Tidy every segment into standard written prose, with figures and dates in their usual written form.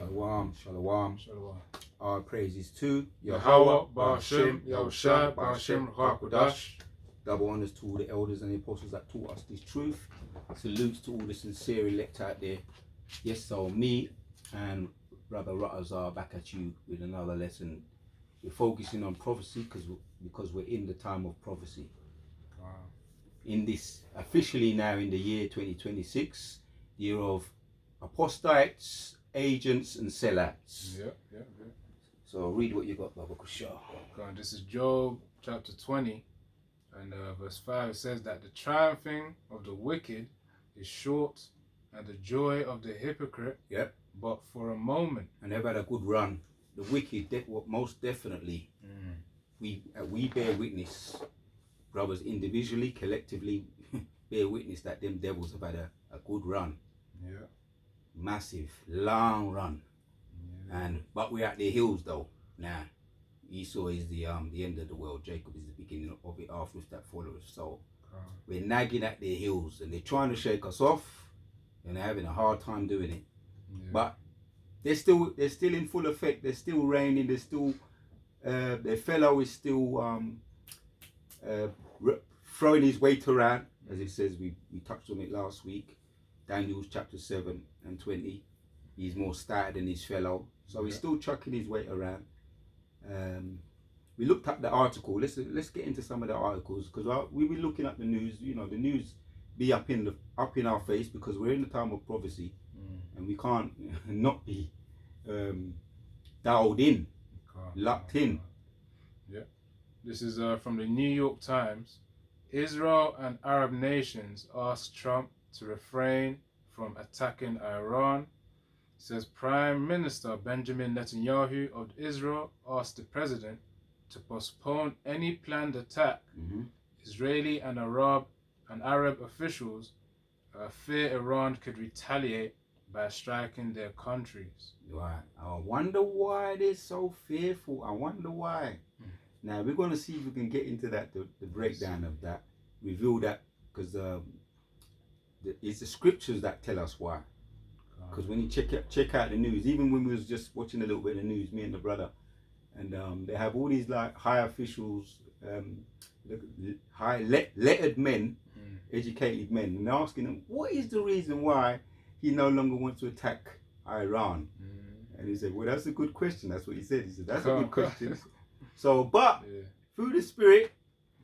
Shalom, shalom. Shalom. Our praises to Yahweh, Ba'ashem, Yahushua, Ba'ashem, Hakodash. Double honors to all the elders and the apostles that taught us this truth. Salutes to all the sincere elect out there. Yes, so me and Brother Rutters are back at you with another lesson. We're focusing on prophecy because we're in the time of prophecy. Wow. In this, officially now in the year 2026, year of apostates, agents and sellouts. Yeah. So read what you got, Baba Kusha. God, this is Job chapter 20 and verse 5. It says that the triumphing of the wicked is short and the joy of the hypocrite but for a moment. And they've had a good run. The wicked, most definitely, we bear witness, brothers, individually, collectively, bear witness that them devils have had a good run. Yeah. Massive, long run. Yeah. But we're at the hills though. Now, Esau is the end of the world. Jacob is the beginning of it after that followers. So we're nagging at their heels and they're trying to shake us off and they're having a hard time doing it. Yeah. But they're still in full effect. They're still reigning. They're still their fellow is still throwing his weight around, as it says. We touched on it last week. Daniel's chapter 7 and 20. He's more stouter than his fellow, so he's still chucking his weight around. We looked at the article. Let's get into some of the articles because we were looking at the news. You know, the news be up in our face because we're in the time of prophecy, and we can't not be dialed in, locked in. Yeah, this is from the New York Times. Israel and Arab nations ask Trump to refrain from attacking Iran. It says Prime Minister Benjamin Netanyahu of Israel asked the president to postpone any planned attack. Israeli and Arab officials fear Iran could retaliate by striking their countries. Right. I wonder why they're so fearful. I wonder why. Now we're going to see if we can get into that, the breakdown of that, reveal that, because it's the scriptures that tell us why. Because when you check out the news, even when we was just watching a little bit of the news, me and the brother, and they have all these like high officials, lettered men, educated men, and they're asking them, what is the reason why he no longer wants to attack Iran? And he said, well, that's a good question. That's what he said. He said, that's a good question. So, but through the Spirit,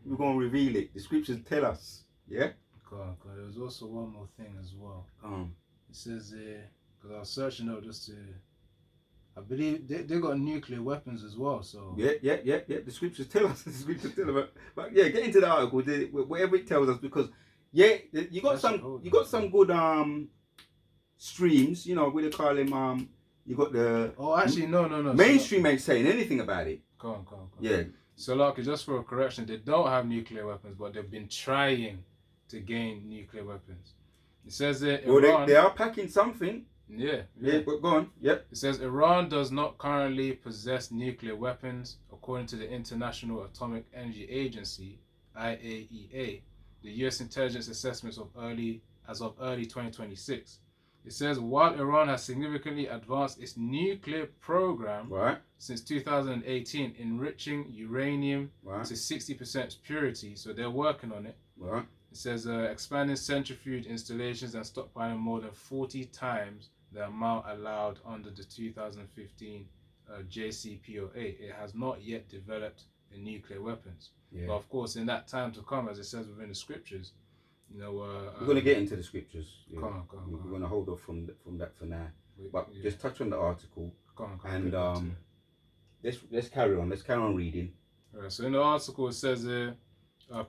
we're going to reveal it. The scriptures tell us. Yeah? God. There's also one more thing as well. It says, because I was searching out just to, I believe they got nuclear weapons as well. So yeah. The scriptures tell us. The scriptures tell us. But yeah, get into the article, whatever it tells us, because you got some good streams. You know, what they call them. You got the. Oh, actually, no. Mainstream ain't saying anything about it. Come on. Yeah. So, like, just for a correction, they don't have nuclear weapons, but they've been trying to gain nuclear weapons. It says that Iran, they are packing something. Yeah, but go on. Yep. It says Iran does not currently possess nuclear weapons, according to the International Atomic Energy Agency (IAEA), the U.S. intelligence assessments of early 2026. It says while Iran has significantly advanced its nuclear program since 2018, enriching uranium to 60% purity, so they're working on it. It says expanding centrifuge installations and stockpiling more than 40 times the amount allowed under the 2015 JCPOA. It has not yet developed the nuclear weapons. But of course, in that time to come, as it says within the scriptures, you know, we're going to get into the scriptures. Come on. We're going to hold off from that for now. But just touch on the article. And let's carry on. Let's carry on reading. All right, so in the article it says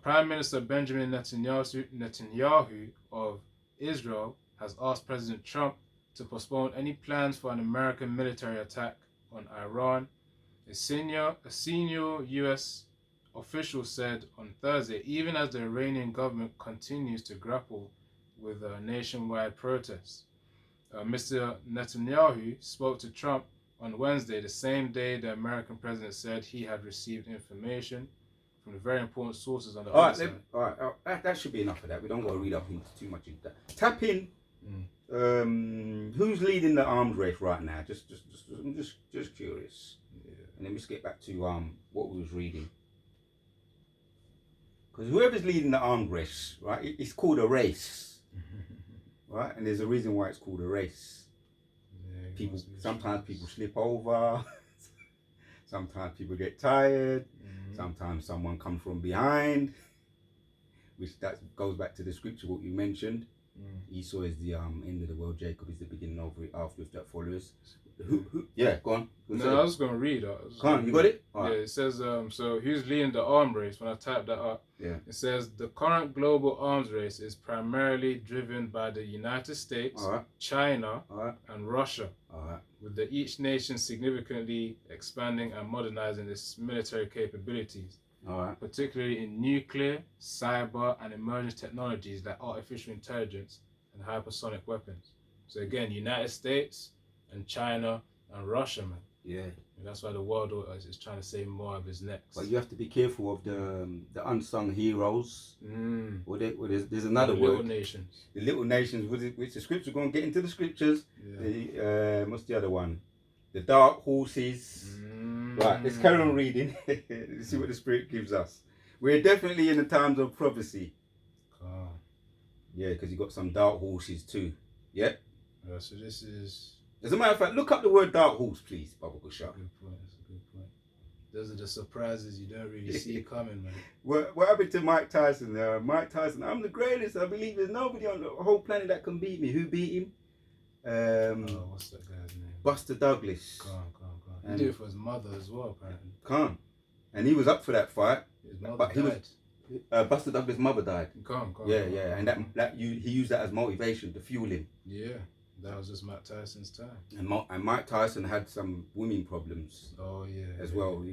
Prime Minister Benjamin Netanyahu of Israel has asked President Trump to postpone any plans for an American military attack on Iran. A senior U.S. official said on Thursday, even as the Iranian government continues to grapple with nationwide protests. Mr. Netanyahu spoke to Trump on Wednesday, the same day the American president said he had received information from the very important sources on the other side. All right, that should be enough of that. We don't got to read up into too much into that. Tap in who's leading the arms race right now? I'm just curious. Yeah. And then let's get back to what we was reading. Because whoever's leading the arms race, right? It's called a race, right? And there's a reason why it's called a race. Yeah, People sometimes people slip over. Sometimes people get tired. Sometimes someone comes from behind, which that goes back to the scripture what you mentioned. Esau is the end of the world. Jacob is the beginning of it. After that follows. Yeah, go on. No, I was going to read. Go on, you got it? Yeah, it says, so who's leading the arms race? When I type that up, it says the current global arms race is primarily driven by the United States, China, and Russia, with each nation significantly expanding and modernizing its military capabilities, particularly in nuclear, cyber, and emerging technologies like artificial intelligence and hypersonic weapons. So again, United States and China and Russia, man. Yeah. And that's why the world is trying to save more of his necks. But you have to be careful of the unsung heroes. Or there's another the word. Little nations. The little nations, which the scripture, going to get into the scriptures. Yeah. What's the other one? The dark horses. Right, let's carry on reading. Let's see what the Spirit gives us. We're definitely in the times of prophecy. Yeah, because you got some dark horses too. Yeah? So this is... As a matter of fact, look up the word dark horse, please, Baba Kusha. That's a good point. Those are the surprises you don't really see coming, man. What happened to Mike Tyson? Mike Tyson, I'm the greatest. I believe there's nobody on the whole planet that can beat me. Who beat him? What's that guy's name? Buster Douglas. Calm. He did it for his mother as well, apparently. Calm. And he was up for that fight. His mother died. Buster Douglas' mother died. Calm. Yeah. And he used that as motivation to fuel him. Yeah. That was just Mike Tyson's time. And Mike Tyson had some women problems. Oh, yeah. As well.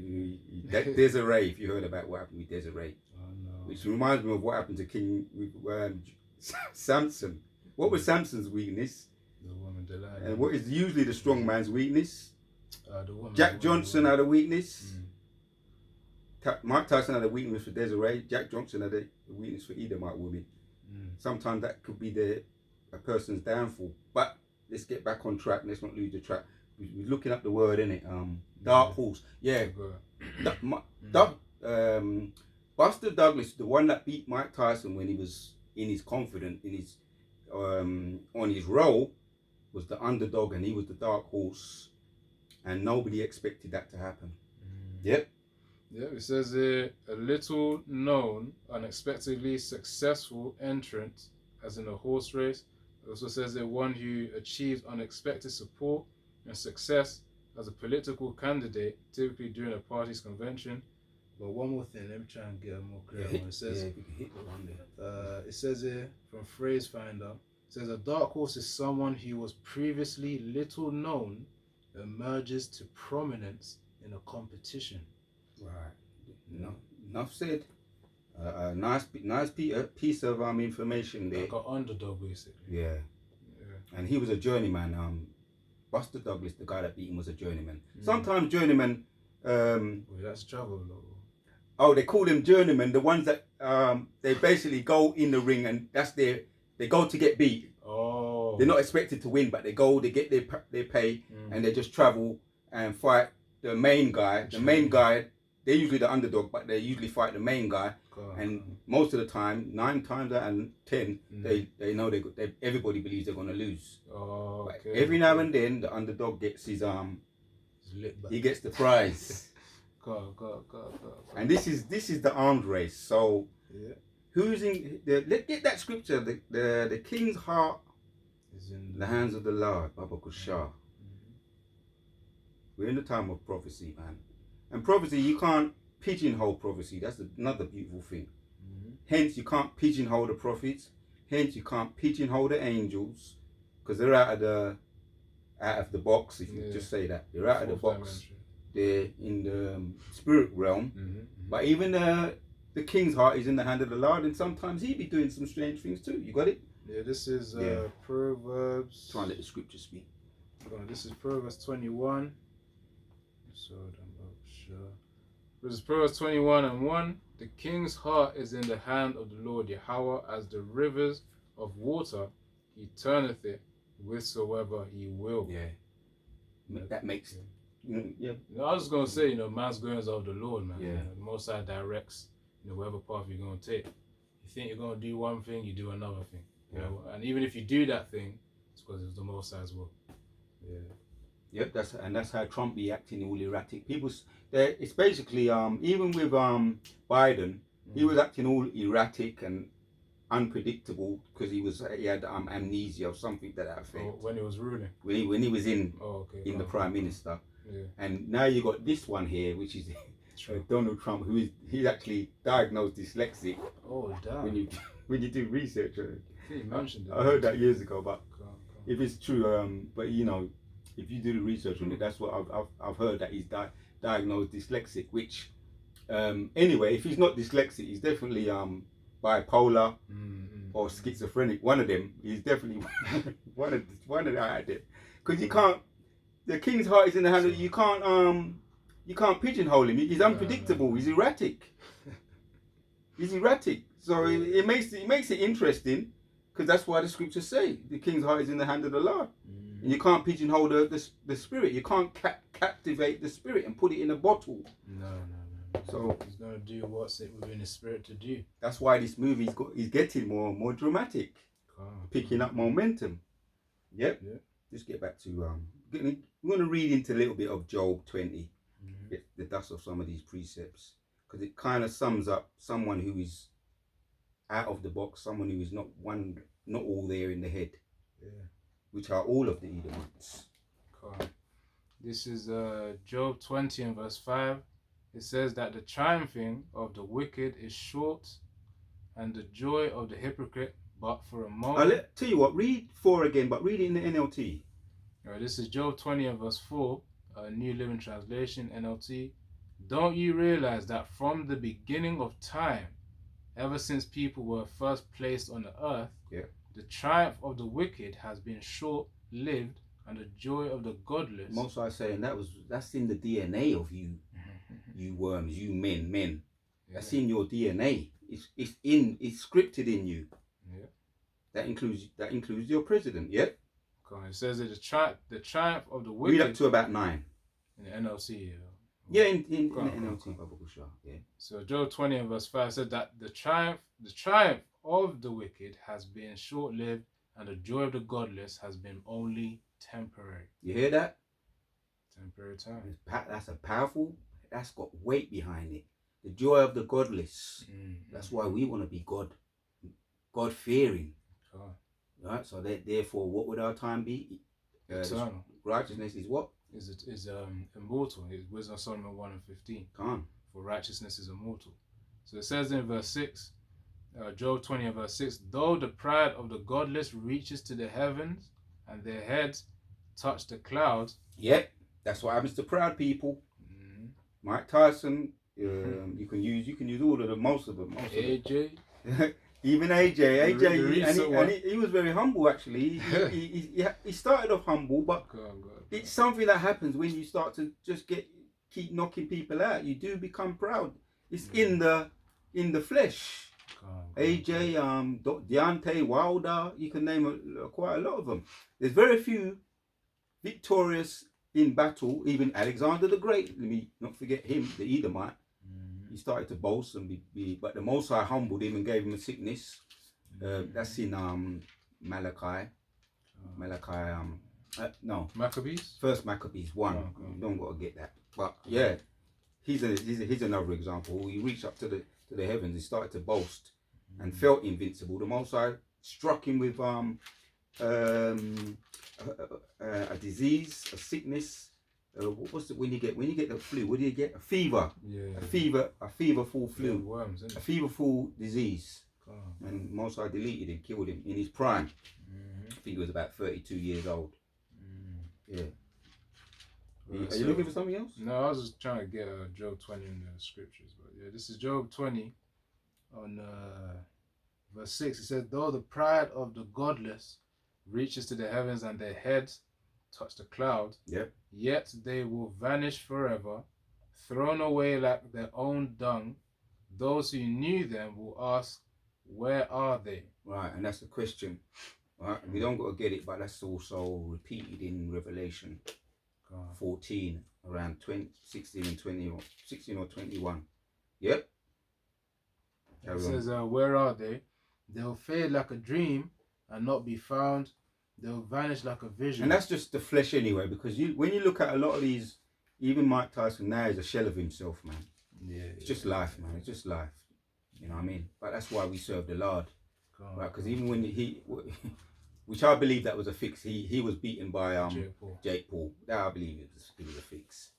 Desiree, if you heard about what happened with Desiree. Oh, no. Which reminds me of what happened to King Samson. What was Samson's weakness? The woman Delilah. And what is usually the strong man's weakness? The woman. Jack Johnson had a weakness. Mike Tyson had a weakness for Desiree. Jack Johnson had a weakness for Edomite women. Sometimes that could be a person's downfall. But let's get back on track. Let's not lose the track. We're looking up the word, innit? Dark horse. Yeah. Buster Douglas, the one that beat Mike Tyson when he was in his confidence, in his on his role, was the underdog, and he was the dark horse, and nobody expected that to happen. Yep. Yeah, it says here, a little known, unexpectedly successful entrant, as in a horse race. It also says that one who achieves unexpected support and success as a political candidate, typically during a party's convention. But one more thing, let me try and get a more clear one. It says, it says here from Phrase Finder, it says a dark horse is someone who was previously little known, emerges to prominence in a competition. Right. No, enough said. Nice piece of information there. Like an underdog, basically. Yeah. And he was a journeyman. Buster Douglas, the guy that beat him, was a journeyman. Sometimes journeymen. That's trouble, though. Oh, they call them journeymen. The ones that they basically go in the ring and they go to get beat. Oh. They're not expected to win, but they go, they get their pay, and they just travel and fight the main guy. The main guy. They're usually the underdog, but they usually fight the main guy. And most of the time, 9 times out of 10, they know everybody believes they're going to lose. Oh, okay. But every now and then, the underdog gets his he gets the prize. Go. And this is the arms race. So who's in? Let's get that scripture. The king's heart is in the hands of the Lord. Baba Kusha. We're in the time of prophecy, man. And prophecy, you can't pigeonhole prophecy. That's another beautiful thing. Hence, you can't pigeonhole the prophets. Hence, you can't pigeonhole the angels, because they're out of the box. If you just say that, they're out of the box. They're in the spirit realm. But even the king's heart is in the hand of the Lord, and sometimes he be doing some strange things too. You got it? Yeah. This is Proverbs. Try and let the scripture speak. This is Proverbs 21. This is Proverbs 21:1. The king's heart is in the hand of the Lord Yahweh, as the rivers of water, he turneth it whithersoever he will. Yeah. That makes. Yeah. No, I was just gonna say, man's goings of the Lord, man. Yeah. The Most High directs, whatever path you're gonna take. You think you're gonna do one thing, you do another thing. You know, and even if you do that thing, it's because it's the Most High's will. Yeah. Yep, that's how Trump be acting all erratic. It's basically even with Biden, he was acting all erratic and unpredictable because he had amnesia or something to that effect. When he was ruling. When he was in the prime minister. Yeah. And now you got this one here, which is Donald Trump, he's actually diagnosed dyslexic. Oh damn! When you do research, you mentioned it. I heard that years ago, but if it's true, but if you do the research on it, that's what I've heard, that he's diagnosed dyslexic. Which anyway, if he's not dyslexic, he's definitely bipolar or schizophrenic. One of them. He's definitely one of them. Because you can't. The king's heart is in the hand of you. You can't pigeonhole him. He's unpredictable. He's erratic. He's erratic. So it makes it interesting, because that's why the scriptures say the king's heart is in the hand of the Lord. And you can't pigeonhole the spirit. You can't captivate the spirit and put it in a bottle. No. So he's gonna do what's it within his spirit to do. That's why this movie is getting more and more dramatic, picking up momentum. Yep. Yeah. Just get back to I'm going to read into a little bit of Job 20, get the dust of some of these precepts, because it kind of sums up someone who is out of the box, someone who is not all there in the head, which are all of the Edomites. This is Job 20 and verse 5. It says that the triumphing of the wicked is short, and the joy of the hypocrite but for a moment. I'll tell you what, read 4 again, but read it in the NLT. This is Job 20 and verse 4, New Living Translation, NLT. Don't you realize that from the beginning of time, ever since people were first placed on the earth, the triumph of the wicked has been short-lived, and the joy of the godless. Most are saying that's in the DNA of you, you worms, you men. That's in your DNA. It's scripted in you. Yeah. That includes your president. Yep. It says that the triumph of the wicked. Read up to about 9. In the NLC. Yeah, in the NLT. Yeah. So Job 20 and verse 5 said that the triumph of the wicked has been short-lived, and the joy of the godless has been only temporary. You hear that? Temporary time. That's got weight behind it. The joy of the godless. That's why we want to be God-fearing. Right? So therefore, what would our time be? Eternal. Righteousness is what? Is immortal. It's Wisdom of Solomon 1 and 15. For righteousness is immortal. So it says in verse 6, Job 20 and verse 6, though the pride of the godless reaches to the heavens, and their heads touch the clouds. Yep, that's what happens to proud people. Mike Tyson, you can use all of them, most of them. AJ. Even AJ, he was very humble actually. He started off humble, but it's something that happens when you start to just keep knocking people out. You do become proud. It's in the flesh. AJ, Deontay Wilder, you can name quite a lot of them. There's very few victorious in battle. Even Alexander the Great, let me not forget him, the Edomite. He started to boast and but the Most High humbled him and gave him a sickness. That's in Malachi. Maccabees. First Maccabees 1. You don't got to get that. But yeah, he's another example. He reached up to the heavens. He started to boast and felt invincible. The Most High struck him with a disease, a sickness. What's it when you get the flu? What do you get? A fever. Yeah. A feverful flu. Worms, isn't it? A feverful disease. And Most High deleted him, killed him in his prime. I think he was about 32 years old. Yeah. Are you looking for something else? No, I was just trying to get Job 20 in the scriptures. But yeah, this is Job 20 on verse 6. It says, though the pride of the godless reaches to the heavens and their heads touch the clouds, yet they will vanish forever, thrown away like their own dung. Those who knew them will ask, where are they? Right, and that's the question. Right? We don't got to get it, but that's also repeated in Revelation 14, around 16 and 20, or 16 or 21. Yep. It says, where are they? They'll fade like a dream and not be found. They'll vanish like a vision. And that's just the flesh anyway, because when you look at a lot of these, even Mike Tyson now is a shell of himself, man. Yeah, it's just life, man. It's just life. You know what I mean? But that's why we serve the Lord, right? Because even when which I believe that was a fix. He was beaten by Jake Paul. That I believe it was a fix.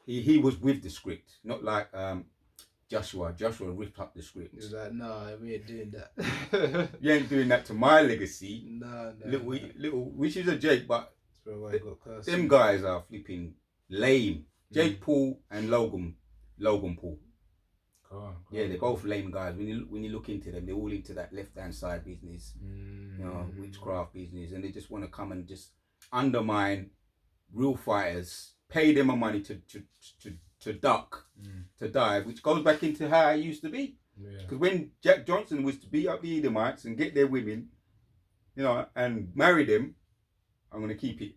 He was with the script, not like Joshua. Joshua ripped up the script. He was like, nah, we ain't doing that. You ain't doing that to my legacy. Nah. Little, which is a Jake, but them guys guys are flipping lame. Jake Paul and Logan Paul. Yeah, they're both lame guys. When you look into them, they're all into that left-hand side business, you know, witchcraft business, and they just want to come and just undermine real fighters, pay them money to duck, to dive, which goes back into how it used to be. Because when Jack Johnson was to beat up the Edomites and get their women, you know, and marry them, I'm gonna keep it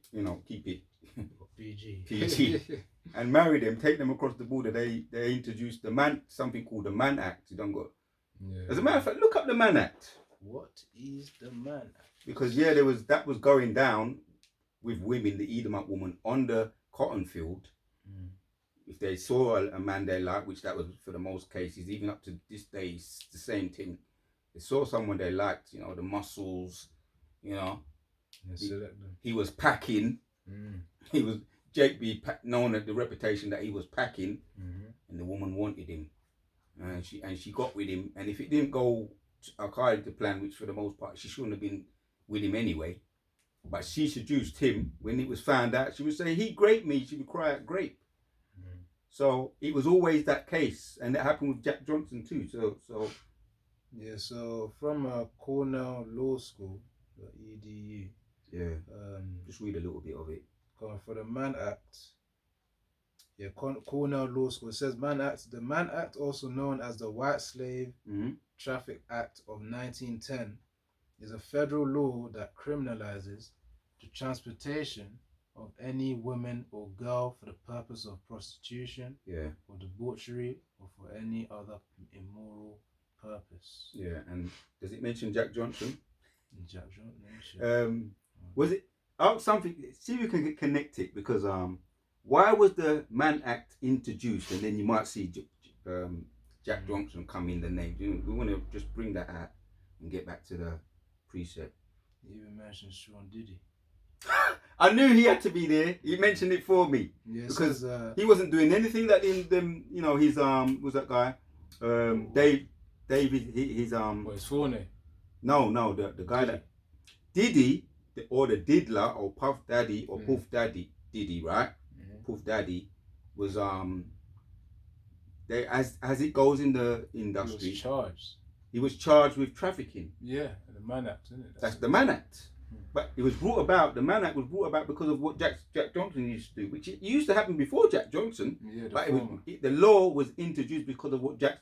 PG. And marry them, take them across the border. They introduced something called the Mann Act. You don't got. As a matter of fact, look up the Mann Act. What is the Mann Act? Because that was going down with women, the Edomite woman on the cotton field. If they saw a man they liked, which that was for the most cases, even up to this day, it's the same thing. They saw someone they liked, you know, the muscles, you know. He was packing. Jake B known at the reputation that he was packing, and the woman wanted him, and she got with him. And if it didn't go according to plan, which for the most part she shouldn't have been with him anyway, but she seduced him. When it was found out, she would say, "He raped me." She would cry out, "Grape." So it was always that case, and that happened with Jack Johnson too. So yeah. So from Cornell Law School, the EDU. Yeah. Just read a little bit of it. For the Mann Act, Cornell Law School, it says Mann Act. The Mann Act, also known as the White Slave Traffic Act of 1910, is a federal law that criminalizes the transportation of any woman or girl for the purpose of prostitution, or debauchery, or for any other immoral purpose. Yeah, and does it mention Jack Johnson? Jack Johnson. Was it? Oh, something. See if you can connect it, because why was the Mann Act introduced, and then you might see Jack Johnson come in the name. We want to just bring that out and get back to the precept. You even mentioned Sean Diddy. I knew he had to be there. He mentioned it for me, because he wasn't doing anything that his was that guy, David. His His full name? No, the guy that Diddy. Or the Diddler, or Puff Daddy, or Puff Daddy, Diddy, right? Puff Daddy was they as it goes in the industry. He was charged with trafficking. Yeah, the Mann Act, isn't it? That's the Mann Act. But it was brought about. The Mann Act was brought about because of what Jack Johnson used to do, which it used to happen before Jack Johnson. Yeah, but the law was introduced because of what Jack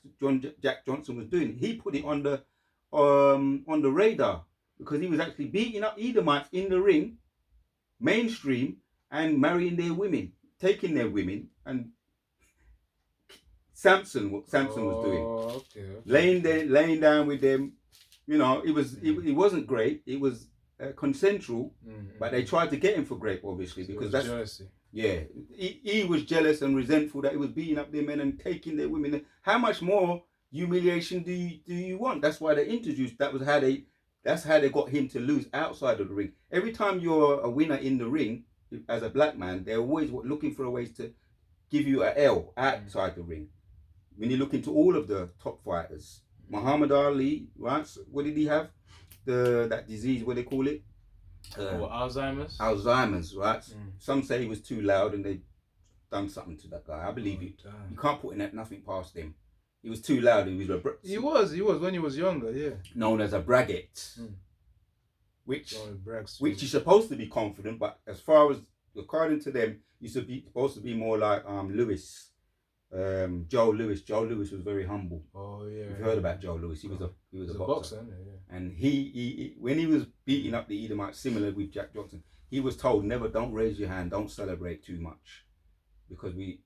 Johnson was doing. He put it on the radar, because he was actually beating up Edomites in the ring, mainstream, and marrying their women, taking their women, and what Samson was doing. Okay. Laying down with them. You know, it wasn't great. It was consensual, but they tried to get him for grape, obviously, because that's jealousy. Yeah, he was jealous and resentful that he was beating up their men and taking their women. How much more humiliation do you want? That's why they introduced. That's how they got him to lose outside of the ring. Every time you're a winner in the ring, as a black man, they're always looking for ways to give you an L outside the ring. When you look into all of the top fighters, Muhammad Ali, right? So what did he have? That disease, what they call it? Alzheimer's. Alzheimer's, right? Some say he was too loud and they done something to that guy. I believe you. You can't put nothing past him. He was too loud. He was when he was younger, yeah. Known as a braggart, which you're supposed to be confident, but as far as according to them, you're supposed to be more like Lewis, Joe Lewis. Joe Lewis was very humble. Oh yeah. You've heard about Joe Lewis. He was a boxer. Isn't it? Yeah. And he when he was beating up the Edomites, similar with Jack Johnson, he was told don't raise your hand, don't celebrate too much, because we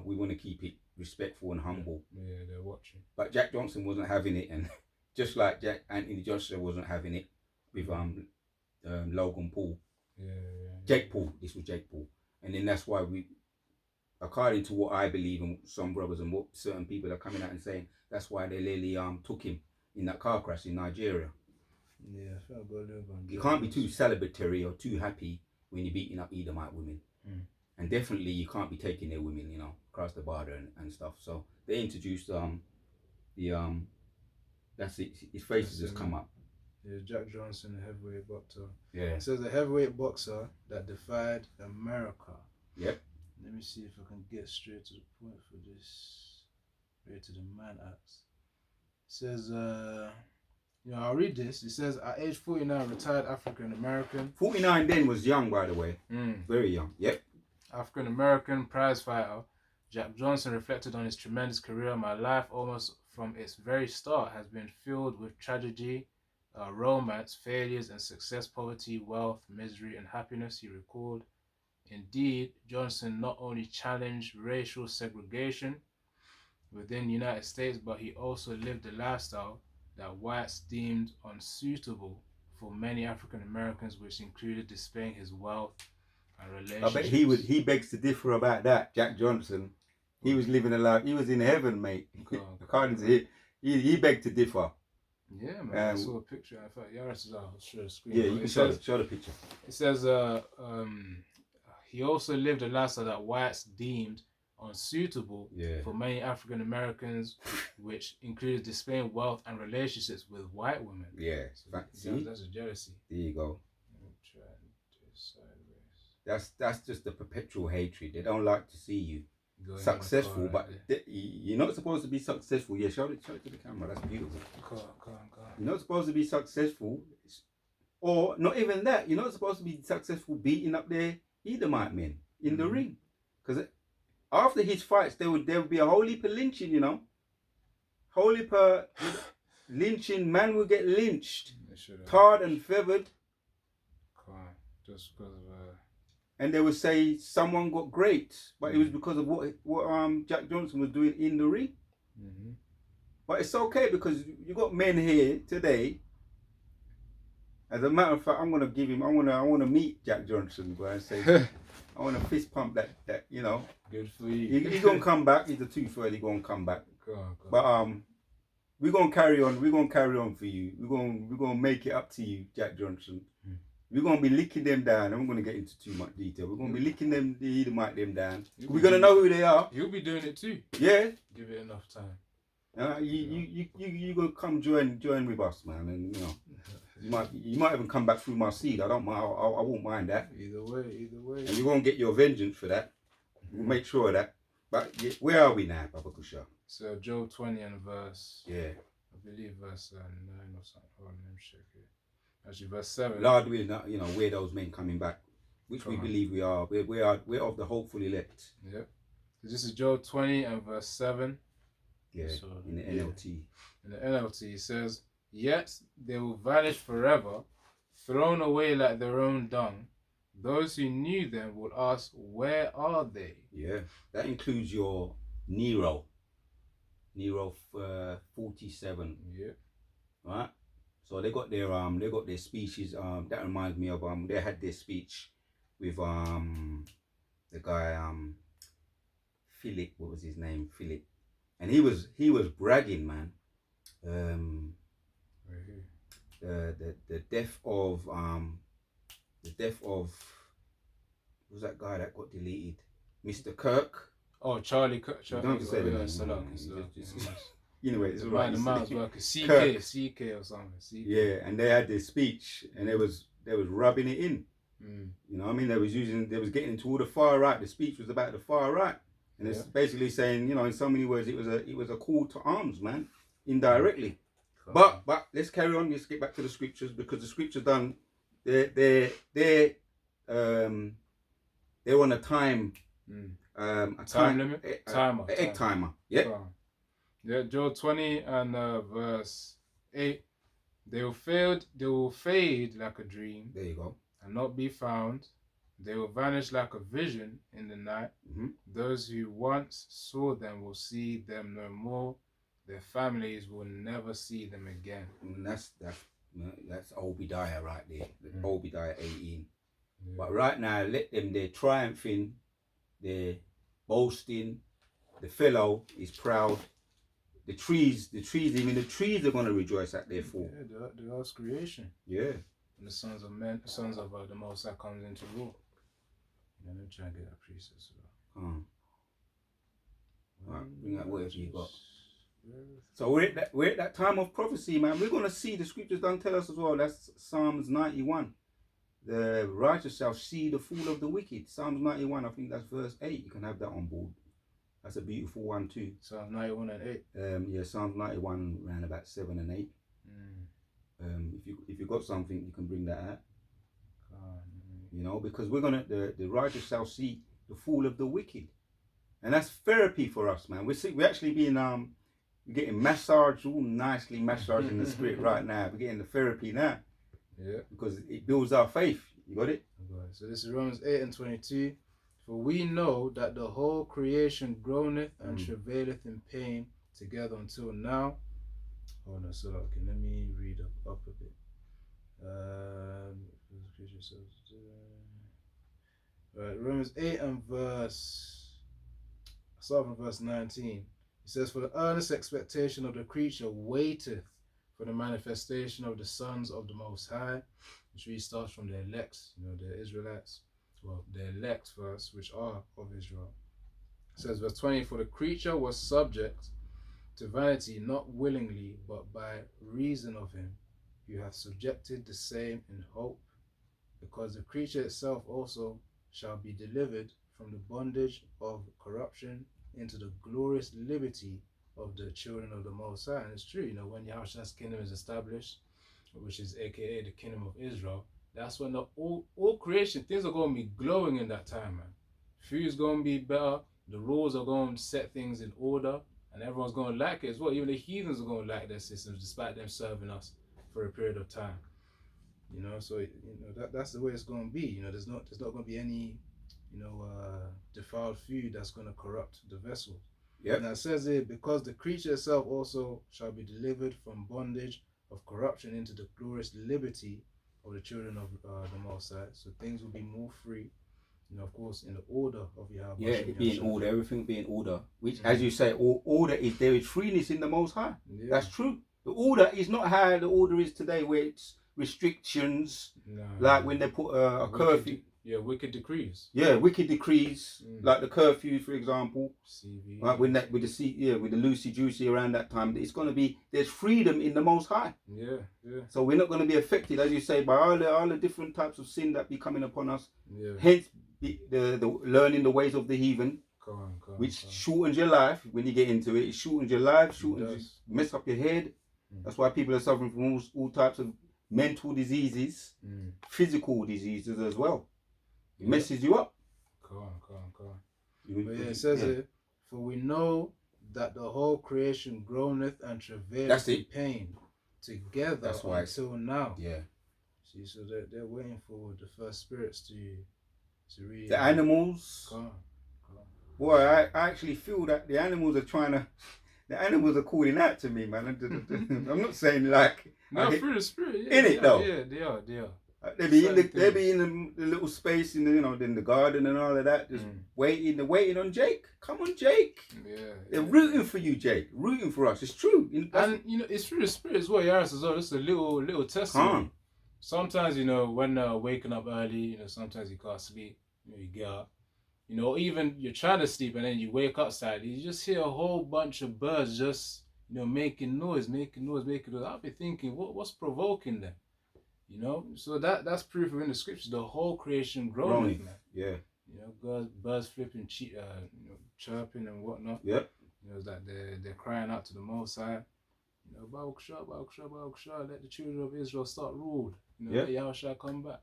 want to keep it respectful and humble. Yeah, they're watching. But Jack Johnson wasn't having it, and just like Anthony Joshua wasn't having it with Logan Paul. Yeah. Jake Paul. This was Jake Paul, and then that's why according to what I believe and some brothers and what certain people are coming out and saying, that's why they literally took him in that car crash in Nigeria. Yeah, I felt a little bit. You can't be too celebratory or too happy when you're beating up Edomite women. And definitely you can't be taking their women, across the border and stuff. So they introduced that's it, his face has just come up. Yeah, Jack Johnson, a heavyweight boxer. Yeah. It says a heavyweight boxer that defied America. Yep. Let me see if I can get straight to the point for this. Straight to the man acts. It says, I'll read this. It says, at age 49, retired African American. 49 then was young, by the way. Very young. Yep. African American prize fighter. Jack Johnson reflected on his tremendous career. My life, almost from its very start, has been filled with tragedy, romance, failures, and success, poverty, wealth, misery, and happiness, he recalled. Indeed, Johnson not only challenged racial segregation within the United States, but he also lived a lifestyle that whites deemed unsuitable for many African Americans, which included displaying his wealth and relationships. I bet he begs to differ about that. Jack Johnson, he was living a life. He was in heaven, mate. According to him, he begged to differ. Yeah, man. I saw a picture. I thought Yaris is out. Show the screen. Yeah, you can show the picture. It says, he also lived a lifestyle that whites deemed unsuitable for many African Americans, which included displaying wealth and relationships with white women. Yeah, so that's a jealousy. There you go. That's just the perpetual hatred. They don't like to see you successful, but you're not supposed to be successful. Yeah, show it to the camera. That's beautiful. You're not supposed to be successful, or not even that. You're not supposed to be successful beating up their Edomite men in the ring, because after his fights there would be a whole heap of lynching. Whole heap of lynching. Man will get lynched, tarred and feathered. Just because of and they would say someone got great, but it was because of what Jack Johnson was doing in the ring. But it's okay, because you got men here today. As a matter of fact, I want to meet Jack Johnson, bro, and say, I want to fist pump that. Good for you. He's gonna come back. He's a tooth fairy. He's gonna come back. But we're gonna carry on. We're gonna carry on for you. We're gonna make it up to you, Jack Johnson. We're going to be licking them down. I'm going to get into too much detail. We're going to be licking them down. We're going to know who they are. You'll be doing it too. Yeah. Give it enough time. You going to come join with us, man. And, you might even come back through my seed. I don't mind. I won't mind that. Either way. And you're going to get your vengeance for that. We'll make sure of that. But where are we now, Baba Kusha? So, Job 20 and verse... Yeah. I believe verse 9 or something. Hold on, let me check it. Actually, verse 7. Lord, we're not, we're those men coming back, which we believe we are. We're of the hopeful elect. Yep. So this is Job 20 and verse 7. Yeah, so, in the NLT. In the NLT, it says, yet they will vanish forever, thrown away like their own dung. Those who knew them would ask, where are they? Yeah, that includes your Nero 47. Yeah. Right? So they got their speeches. That reminds me of they had their speech with the guy Philip. What was his name? Philip, and he was bragging, man. The death of what was that guy that got deleted? Mr. Kirk. Oh, Charlie Kirk. Don't say the name. Anyway, it's right. The man's working. CK or something. CK. Yeah, and they had this speech, and they was rubbing it in. You know what I mean? They was getting into all the far right. The speech was about the far right, and it's basically saying, in so many words, it was a call to arms, man, indirectly. But let's carry on. Let's get back to the scriptures, because the scriptures done. They're on a time A Time limit? Timer. Egg timer. Yep. Yeah, Job 20 and verse 8. They will fade like a dream. There you go. And not be found. They will vanish like a vision in the night. Mm-hmm. Those who once saw them will see them no more. Their families will never see them again. And that's Obadiah right there. Obadiah 18. Yeah. But right now, let them. They're triumphing. They're boasting. The fellow is proud. The trees, even the trees are going to rejoice at their fall. Yeah, the earth's creation. Yeah. And the sons of the Most High comes into rule. Let me try and get that priest as well. Right, bring out whatever you got. So we're at that time of prophecy, man. We're going to see the scriptures don't tell us as well. That's Psalms 91. The righteous shall see the fall of the wicked. Psalms 91, I think that's verse 8. You can have that on board. That's a beautiful one too. Psalms 91 and 8. Yeah, Psalms 91 around about 7 and 8. If you got something, you can bring that out. You know, because we're gonna the righteous shall see the fall of the wicked, and that's therapy for us, man. We're actually being we're getting massaged, all nicely massaged in the spirit right now. We're getting the therapy now. Yeah, because it builds our faith. You got it? So this is Romans 8 and 22. For we know that the whole creation groaneth and travaileth in pain together until now. Oh no, so okay, let me read up a bit. Right, Romans 8 and start from verse 19. It says, for the earnest expectation of the creature waiteth for the manifestation of the sons of the Most High, which really starts from the elects, the Israelites. Well, the elect first, which are of Israel. It says, verse 20, for the creature was subject to vanity, not willingly, but by reason of him. You have subjected the same in hope, because the creature itself also shall be delivered from the bondage of corruption into the glorious liberty of the children of the Most High. And it's true, when Yahushua's kingdom is established, which is aka the kingdom of Israel, that's when all creation, things are going to be glowing in that time, man. Food's going to be better, the rules are going to set things in order, and everyone's going to like it as well. Even the heathens are going to like their systems, despite them serving us for a period of time. So that's the way it's going to be. There's not going to be any defiled food that's going to corrupt the vessel. Yep. And it says here, because the creature itself also shall be delivered from bondage of corruption into the glorious liberty of the children of the Most High. So things will be more free, of course, in the order of Yahweh. Yeah, it be in order, everything be in order. Which, as you say, order is, there is freeness in the Most High. Yeah. That's true. The order is not how the order is today, where it's restrictions, like when they put a curfew. Wicked decrees. Yeah, wicked decrees, like the curfew, for example. CV. Right, with the loosey juicy around that time, it's going to be, there's freedom in the Most High. Yeah. So we're not going to be affected, as you say, by all the different types of sin that be coming upon us. Yeah. Hence, the learning the ways of the heathen, which shortens your life when you get into it. It shortens your life, mess up your head. That's why people are suffering from all types of mental diseases, physical diseases as well. It messes you up. But it says it, for we know that the whole creation groaneth and travaileth in pain together until now. Yeah. See, so they're waiting for the first spirits to read. The animals. Boy, I actually feel that the animals are calling out to me, man. I'm not saying like. No, through the spirit. Yeah, in it though. Yeah, they are. They be in the little space in the garden and all of that, just waiting on Jake. Come on, Jake. Yeah. They're rooting for you, Jake. Rooting for us. It's true. And it's through the spirit as well. Yes, as well. It's a little testimony. Sometimes when waking up early, sometimes you can't sleep. You get up. Even you're trying to sleep and then you wake up sadly. You just hear a whole bunch of birds just making noise. I'll be thinking, what's provoking them? So that's proof in the scriptures. The whole creation groaning, man. Yeah. Birds flipping, chirping and whatnot. Yep. It's like they're crying out to the Most High. Baruch Shah, let the children of Israel start ruled. Let Yahushua come back.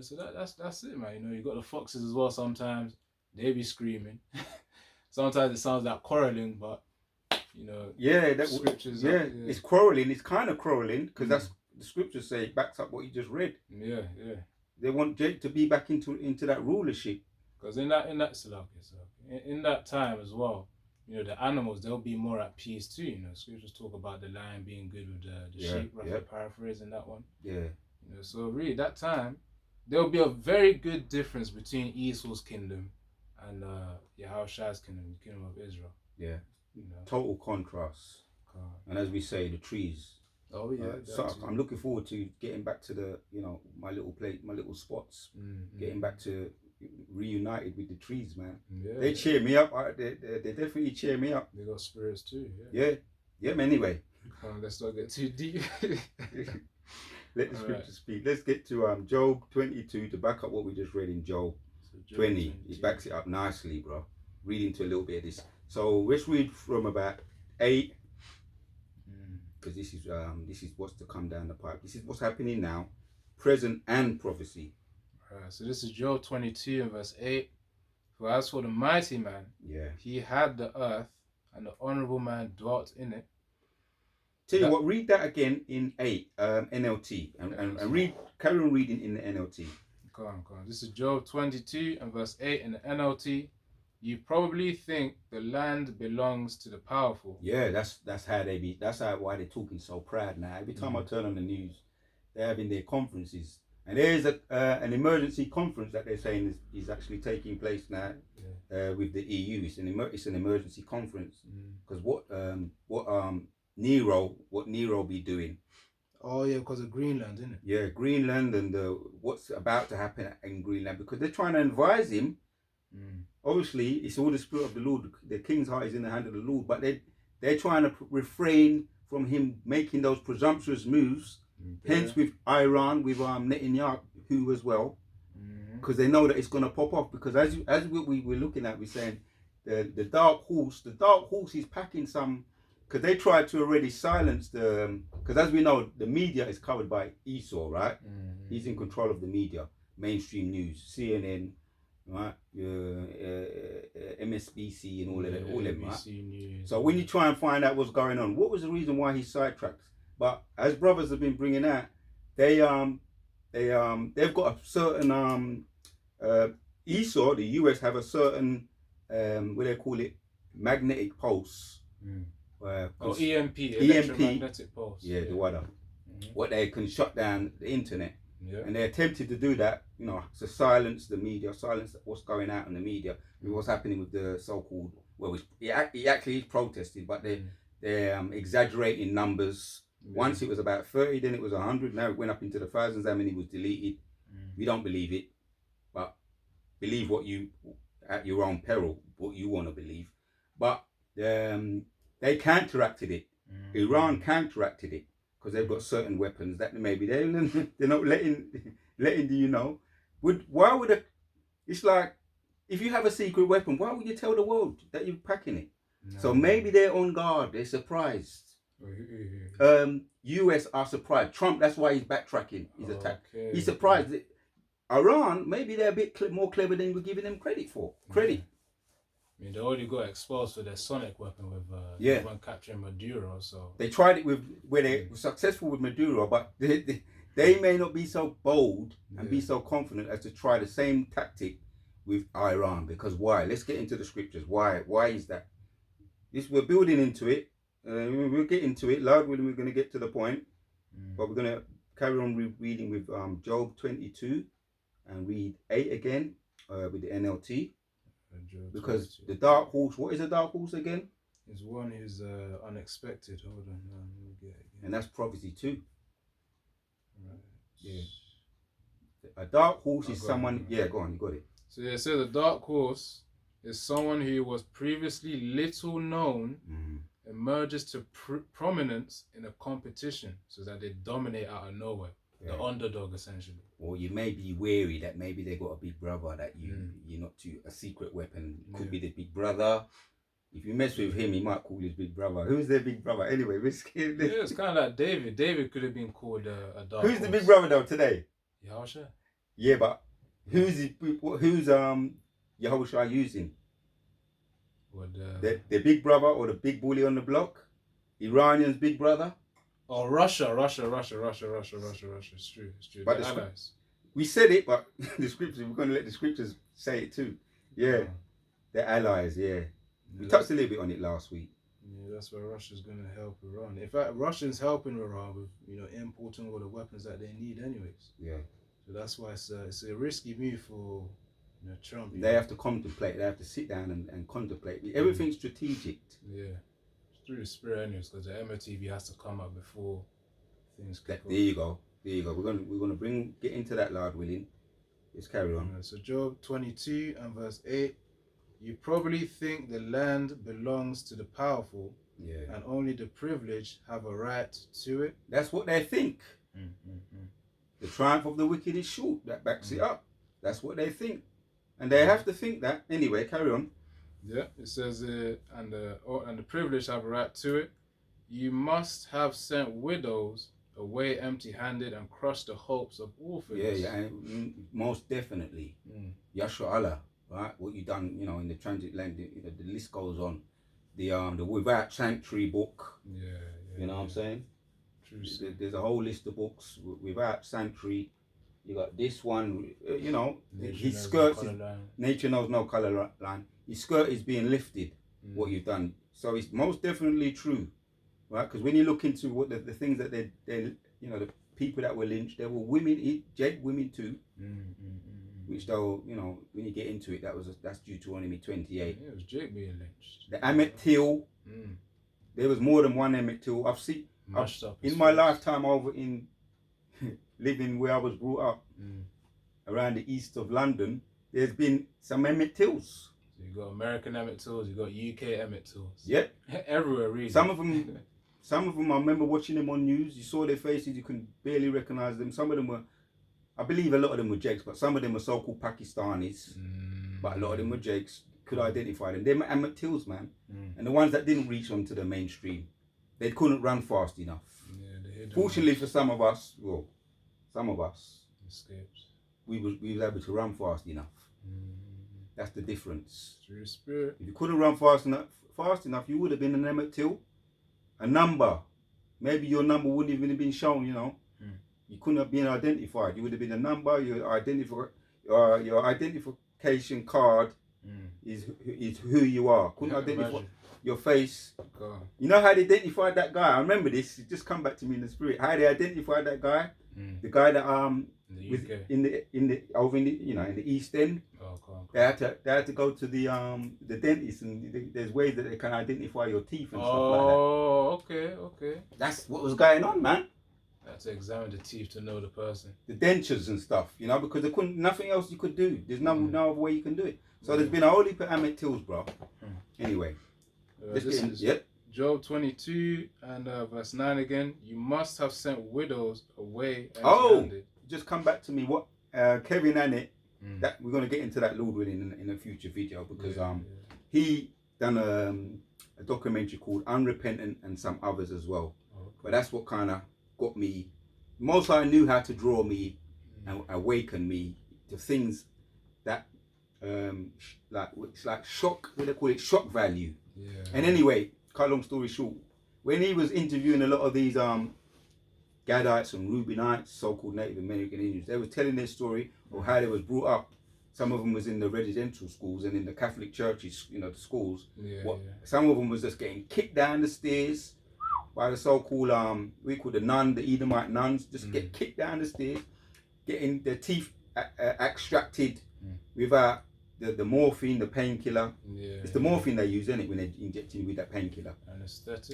So that's it, man. You got the foxes as well sometimes. they be screaming. Sometimes it sounds like quarreling, but Yeah, scriptures. it's quarreling. It's kind of quarreling because that's the scriptures say it backs up what you just read. Yeah. They want Jake to be back into that rulership. Because in that time as well, the animals, they'll be more at peace too. Scriptures talk about the lion being good with the sheep, roughly paraphrasing that one. Yeah. So really that time, there'll be a very good difference between Esau's kingdom and Yahushua's kingdom, the kingdom of Israel. Yeah. Total contrast. And as we say, the trees. Oh yeah. So I'm looking forward to getting back to the, my little spots. Getting back to reunited with the trees, man. Yeah, they cheer me up. They definitely cheer me up. They got spirits too. Yeah. But anyway. Let's not get too deep. Let the scripture speak. Let's get to Job 22 to back up what we just read in Job 20. It backs it up nicely, bro. Read into a little bit of this. So let's read from about 8. Because this is what's to come down the pipe. This is what's happening now, present and prophecy. So this is Job 22 and verse 8. For as for the mighty man, he had the earth, and the honorable man dwelt in it. Tell you what, read that again in 8 NLT and carry on reading in the NLT. Come on. This is Job 22 and verse 8 in the NLT. You probably think the land belongs to the powerful. Yeah, that's how they be. That's why they're talking so proud now. Every time I turn on the news, they're having their conferences, and there's an emergency conference that they're saying is actually taking place now with the EU. It's an emergency conference because what Nero be doing. Oh yeah, because of Greenland, isn't it? Yeah, Greenland and what's about to happen in Greenland, because they're trying to advise him. Obviously, it's all the spirit of the Lord. The king's heart is in the hand of the Lord, but they're trying to refrain from him making those presumptuous moves. Hence, with Iran, with Netanyahu as well, because they know that it's going to pop off. Because as we're looking at, we're saying the dark horse is packing some. Because they tried to already silence because as we know, the media is covered by Esau, right? He's in control of the media, mainstream news, CNN, right? MSBC and all of them, right? News, so when you try and find out what's going on, what was the reason why he sidetracked? But as brothers have been bringing out, they've got a certain Esau, the US have a certain what they call it, magnetic pulse. EMP, electromagnetic pulse. Yeah, the water. What they can shut down the internet. And they attempted to do that, to silence the media, silence what's going out in the media, with what's happening with the so-called, he actually is protesting, but they're exaggerating numbers. Once it was about 30, then it was 100, now it went up into the thousands, how many was deleted. We don't believe it, but believe what you, at your own peril, what you want to believe. But they counteracted it. Iran counteracted it because they've got certain weapons that maybe they're not letting why would it's like, if you have a secret weapon, why would you tell the world that you're packing it? So maybe they're on guard, they're surprised. US are surprised. Trump, that's why he's backtracking his attack. He's surprised. Iran, maybe they're a bit more clever than we're giving them credit for. I mean, they already got exposed for their sonic weapon with when capturing Maduro. So they tried it where they were successful with Maduro, but they may not be so bold and be so confident as to try the same tactic with Iran. Because why? Let's get into the scriptures. Why is that? We're building into it. We'll get into it. Lord willing, we're going to get to the point. But we're going to carry on reading with Job 22 and read 8 again with the NLT. Because the dark horse, what is a dark horse again? It's one who's unexpected. Hold on, let me get it again. And that's prophecy too. Right. Yeah. A dark horse is someone. Go on, you got it. So it says a dark horse is someone who was previously little known, emerges to prominence in a competition, so that they dominate out of nowhere. The underdog, essentially. Or you may be wary that maybe they got a big brother that you're not too, a secret weapon. Could be the big brother. If you mess with him, he might call his big brother. Who's their big brother? Anyway, we're scared. Yeah, it's kind of like David. David could have been called a dark Who's the big brother though today? Yahusha. Yeah, but who's Yahushua using? What The big brother or the big bully on the block? Iranian's big brother? Oh, Russia. It's true. But The the allies. We said it, but the scriptures, we're going to let the scriptures say it too. Yeah, the allies, yeah. We touched a little bit on it last week. Yeah, that's where Russia's going to help Iran. In fact, Russia's helping Iran with, importing all the weapons that they need anyways. Yeah. So that's why it's a risky move for Trump. They have to contemplate. They have to sit down and contemplate. Everything's strategic. Yeah. It's through the spirit anyways, because the MOTV has to come up before things kick off. There you go. We're gonna get into that, Lord willing. Let's carry on. So Job 22 and verse 8. You probably think the land belongs to the powerful, and only the privileged have a right to it. That's what they think. The triumph of the wicked is short. That backs it up. That's what they think, and they have to think that anyway. Carry on. Yeah, it says, and the privileged have a right to it. You must have sent widows away empty-handed and crushed the hopes of orphans. Yeah, most definitely. Yashua Allah. Right, what you done, in the transit land, the list goes on. The Without Sanctuary book. You know what I'm saying? True. There's a whole list of books Without Sanctuary. You got this one. His skirt. Nature knows no color line. His skirt is being lifted. What you've done, so it's most definitely true, right? Because when you look into what the things that they the people that were lynched, there were women, women too. Which though, when you get into it, that's Deuteronomy 28. Yeah, it was Jake being lynched. The Emmett Till. There was more than one Emmett Till. I've seen in my lifetime over in living where I was brought up around the east of London. There's been some Emmett Tills. So you got American Emmett Tills, you got UK Emmett Tills. Yep. Everywhere really. Some of them I remember watching them on news. You saw their faces, you could barely recognize them. Some of them were, I believe a lot of them were Jakes, but some of them were so-called Pakistanis. But a lot of them were Jakes. Could identify them. They're Emmett Tills, man. And the ones that didn't reach onto the mainstream, they couldn't run fast enough. Fortunately for some of us, escaped. We was able to run fast enough. That's the difference. Through spirit. If you couldn't run fast enough, you would have been an Emmett Till. A number. Maybe your number wouldn't even have been shown, You couldn't have been identified. You would have been a number. Your identification card is who you are. Couldn't identify your face. God. You know how they identified that guy? I remember this. It just come back to me in the spirit. How they identified that guy? The guy that in the East End. Oh, God. They had to go to the dentist, and there's ways that they can identify your teeth and stuff like that. Oh, okay. That's what was going on, man. They had to examine the teeth to know the person. The dentures and stuff, because there couldn't nothing else you could do. There's no other way you can do it. So there's been a whole heap of Emmett Tills, bro. Anyway, this is Job 22 and verse 9 again. You must have sent widows away empty-handed. Just come back to me. What Kevin Annett, that we're gonna get into that Lord willing in a future video, because he done a documentary called Unrepentant and some others as well. But that's what kind of got me. Most I knew how to draw me and awaken me to things that it's like shock. They call it shock value. And anyway, cut long story short, when he was interviewing a lot of these Gadites and Reubenites, so-called Native American Indians, they were telling their story of how they was brought up. Some of them was in the residential schools and in the Catholic churches, the schools. Some of them was just getting kicked down the stairs by the so-called we call the Edomite nuns. Just get kicked down the stairs, getting their teeth extracted without the morphine, the painkiller. It's the morphine they use, isn't it, when they're injecting with that painkiller?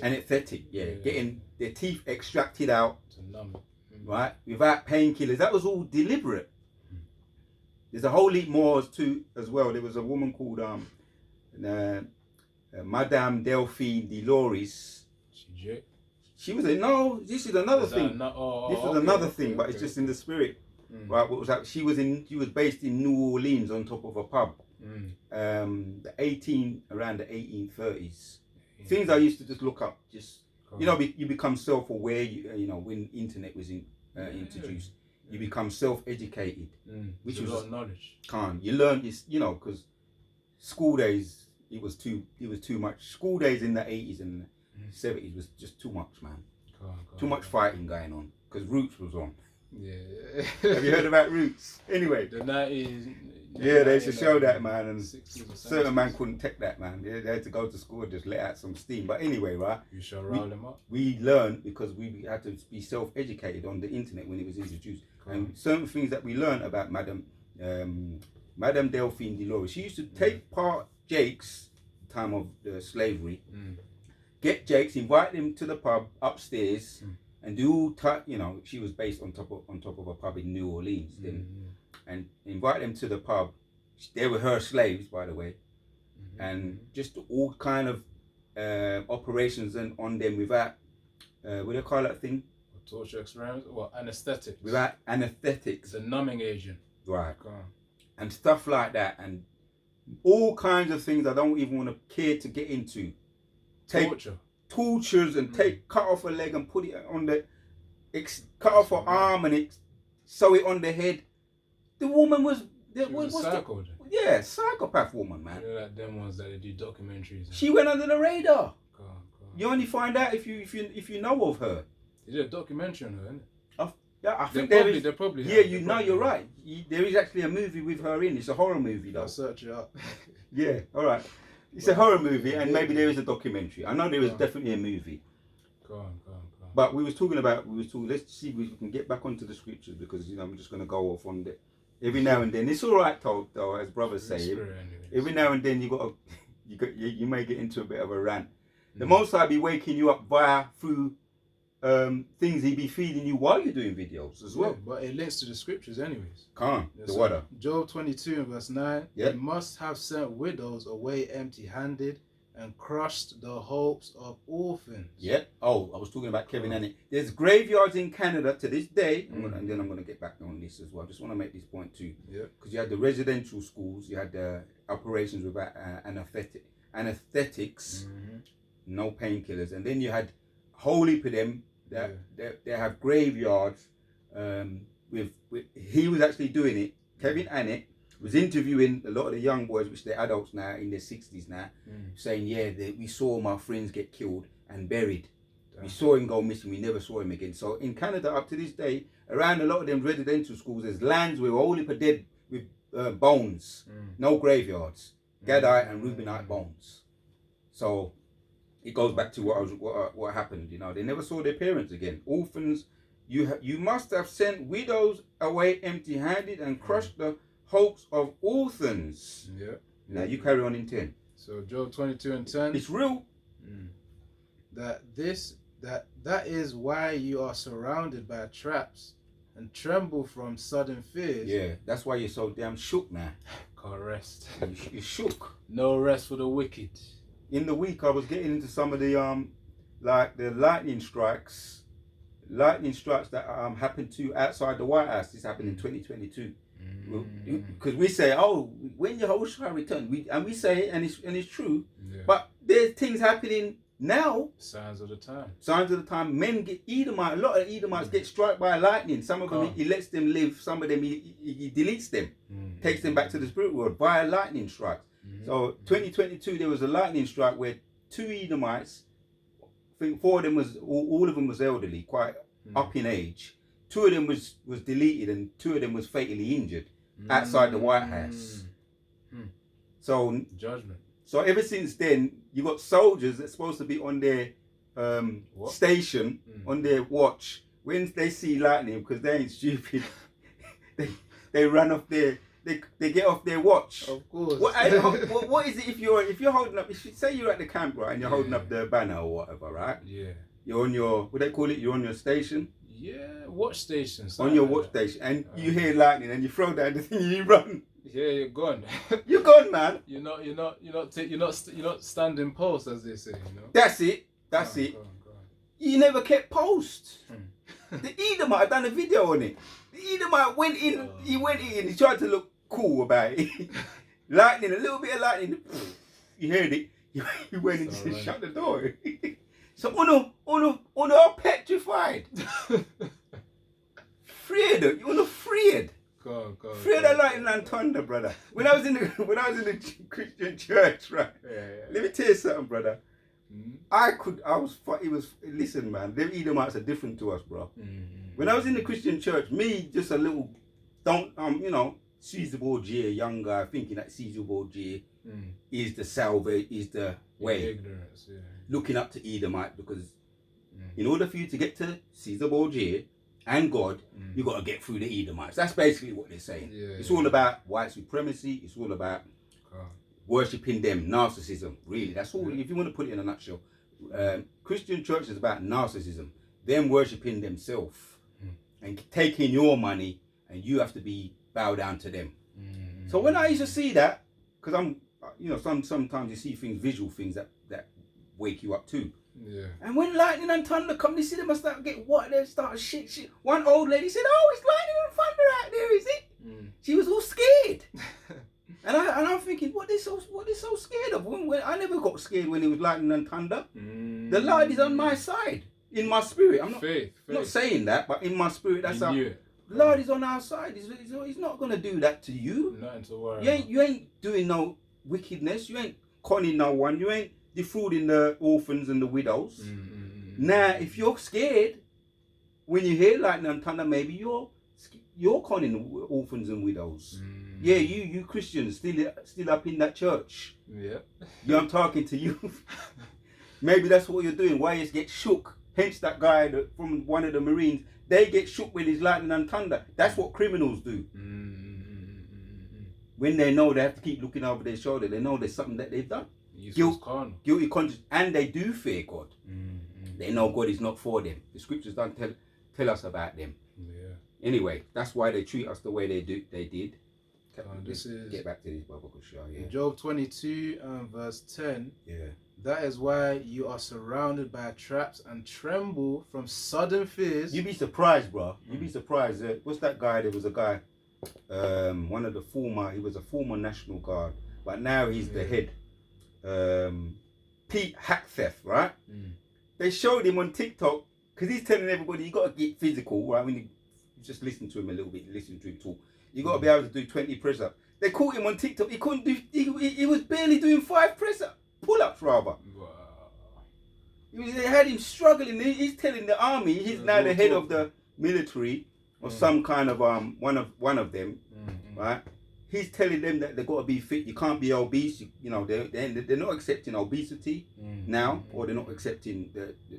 Anesthetic, yeah. Getting their teeth extracted out, to numb it. Right, without painkillers. That was all deliberate. There's a whole heap more too as well. There was a woman called Madame Delphine Delores. She was this is another thing. This is another thing, but it's just in the spirit. Right, what was that? She was based in New Orleans on top of a pub. Around the 1830s. Things I used to just look up. Just you become self-aware. When internet was introduced, you become self-educated, which was a lot of knowledge. You learn this, because school days, it was too much. School days in the 80s and 70s was just too much, man. Too much fighting going on because Roots was on. Yeah. Have you heard about Roots? Anyway, the 90s? Yeah, they used to show that, man, and 60s or certain man couldn't take that, man. They had to go to school and just let out some steam. But anyway, right? You shall roll them up. We learned because we had to be self-educated on the internet when it was introduced, and certain things that we learned about Madame Delphine Delors. She used to take part Jake's time of the slavery, get Jake's, invite him to the pub upstairs, and do she was based on top of a pub in New Orleans then. And invite them to the pub. They were her slaves, by the way, and just all kind of operations on them without what do you call that thing? Torture experiments or anesthetics? Without anesthetics. The numbing agent. Right. And stuff like that, and all kinds of things I don't even want to care to get into. Tortures and cut off a leg and put it on cut off an arm and sew it on the head. The woman was psycho. Yeah, psychopath woman, man. You know, like them ones that they do documentaries. She went under the radar. You only find out if you know of her. They did a documentary on her, innit? Yeah, I think they probably. Yeah, you're right. There is actually a movie with her in. It's a horror movie, though. I'll search it up. Yeah, all right. It's a horror movie, and maybe there is a documentary. I know there is definitely a movie. Go on. But let's see if we can get back onto the scriptures, because I'm just going to go off on that. Every now and then, it's all right, though, as brothers say. Every now and then, you may get into a bit of a rant. The Most High be waking you up through things He be feeding you while you're doing videos as well. But it links to the scriptures, anyways. The water. Job 22 and verse 9. Yep. He must have sent widows away empty-handed and crushed the hopes of orphans. Yep. Oh, I was talking about Kevin and it. There's graveyards in Canada to this day, and then I'm going to get back on this as well. I just want to make this point too. Yeah. Because you had the residential schools, you had the operations without anesthetics, no painkillers, and then you had a whole heap of them that they have graveyards. He was actually doing it. Kevin Annett was interviewing a lot of the young boys, which they're adults now, in their 60s now, saying, we saw my friends get killed and buried. Damn. We saw him go missing, we never saw him again. So in Canada, up to this day, around a lot of them residential schools, there's lands with all heap of dead with bones, no graveyards, Gadite and Reubenite bones. So it goes back to what happened. They never saw their parents again. Orphans, you must have sent widows away empty-handed and crushed the hopes of orphans. Yeah. Now you carry on in 10. So Job 22 and 10. It's real. That is why you are surrounded by traps and tremble from sudden fears. Yeah, that's why you're so damn shook now. Can't rest. You're shook. No rest for the wicked. In the week, I was getting into some of the like the lightning strikes that happened to outside the White House. This happened in 2022. Because we say, when Yahushua returned, we say it, and it's true. Yeah. But there's things happening now. Signs of the time. Men get Edomite. A lot of Edomites get struck by lightning. Some of them he lets them live. Some of them he deletes them, takes them back to the spirit world via lightning strikes. So 2022, there was a lightning strike where 2 Edomites, I think 4 of them all of them was elderly, quite up in age. 2 of them was deleted, and 2 of them was fatally injured outside the White House. So judgment. So ever since then, you got soldiers that's supposed to be on their station, on their watch. When they see lightning, because they ain't stupid, they run off their. They get off their watch. Of course. What is it if you're holding up? Say you're at the camp, right, and you're holding up the banner or whatever, right? Yeah. You're on your, what they call it? You're on your station. Yeah, watch station. On your watch station, and you hear lightning, and you throw down the thing, and you run. Yeah, you're gone. You're gone, man. You're not standing post, as they say. That's it. Go on. You never kept post. The Edomite, I done a video on it. The Edomite went in. He went in. He tried to look cool about it. Lightning, a little bit of lightning. You heard it. He went in and shut the door. So uno are petrified. Afraid. You're afraid. Go on. Fear the lightning and thunder, brother. When I was in the Christian church, right? Yeah. Let me tell you something, brother. Mm-hmm. Listen, man, them Edomites are different to us, bro. Mm-hmm. When I was in the Christian church, me, just a little, Caesar Borgia, young guy, thinking that Caesar Borgia is the way. Ignorance, yeah. Looking up to Edomite, because in order for you to get to Caesar Borgia and God, you got to get through the Edomites. That's basically what they're saying. It's all about white supremacy. It's all about worshipping them, narcissism. Really, that's all. If you want to put it in a nutshell, Christian church is about narcissism, them worshipping themselves and taking your money, and you have to bow down to them. So when I used to see that, because I'm, sometimes you see things, visual things that wake you up too. Yeah. And when lightning and thunder come, they see them and start get what? They start shit. One old lady said, "Oh, it's lightning and thunder out there, is it?" She was all scared. And I'm thinking, what they so scared of? When I never got scared when it was lightning and thunder. The Lord is on my side, in my spirit. I'm not not saying that, but in my spirit, that's how. The Lord is on our side. He's not gonna do that to you. Nothing to worry. You ain't doing no wickedness. You ain't conning no one. You ain't defrauding the orphans and the widows. Now, if you're scared when you hear lightning and thunder, maybe you're conning orphans and widows. Yeah, you Christians still up in that church. Yeah. I'm talking to you. Maybe that's what you're doing. Why you get shook? Hence that guy from one of the Marines. They get shook when it's lightning and thunder. That's what criminals do. When they know they have to keep looking over their shoulder, they know there's something that they've done. Guilty conscience, and they do fear God. They know God is not for them. The scriptures don't tell us about them. Yeah. Anyway, that's why they treat us the way they did. Get back to this Bible show. Yeah. Job 22 and verse 10. Yeah. That is why you are surrounded by traps and tremble from sudden fears. You'd be surprised, bro. You'd be surprised. What's that guy? There was a guy, he was a former National Guard, but now he's the head. Pete Hacktheth, right? They showed him on TikTok because he's telling everybody you got to get physical, right? When you just listen to him a little bit, listen to him talk, you got to be able to do 20 press-ups. They caught him on TikTok. He couldn't do. He was barely doing 5 pull-ups rather. Wow. They had him struggling. He's telling the army. He's now the head of the military or some kind of one of them, right? He's telling them that they've got to be fit. You can't be obese. They're not accepting obesity now, or they're not accepting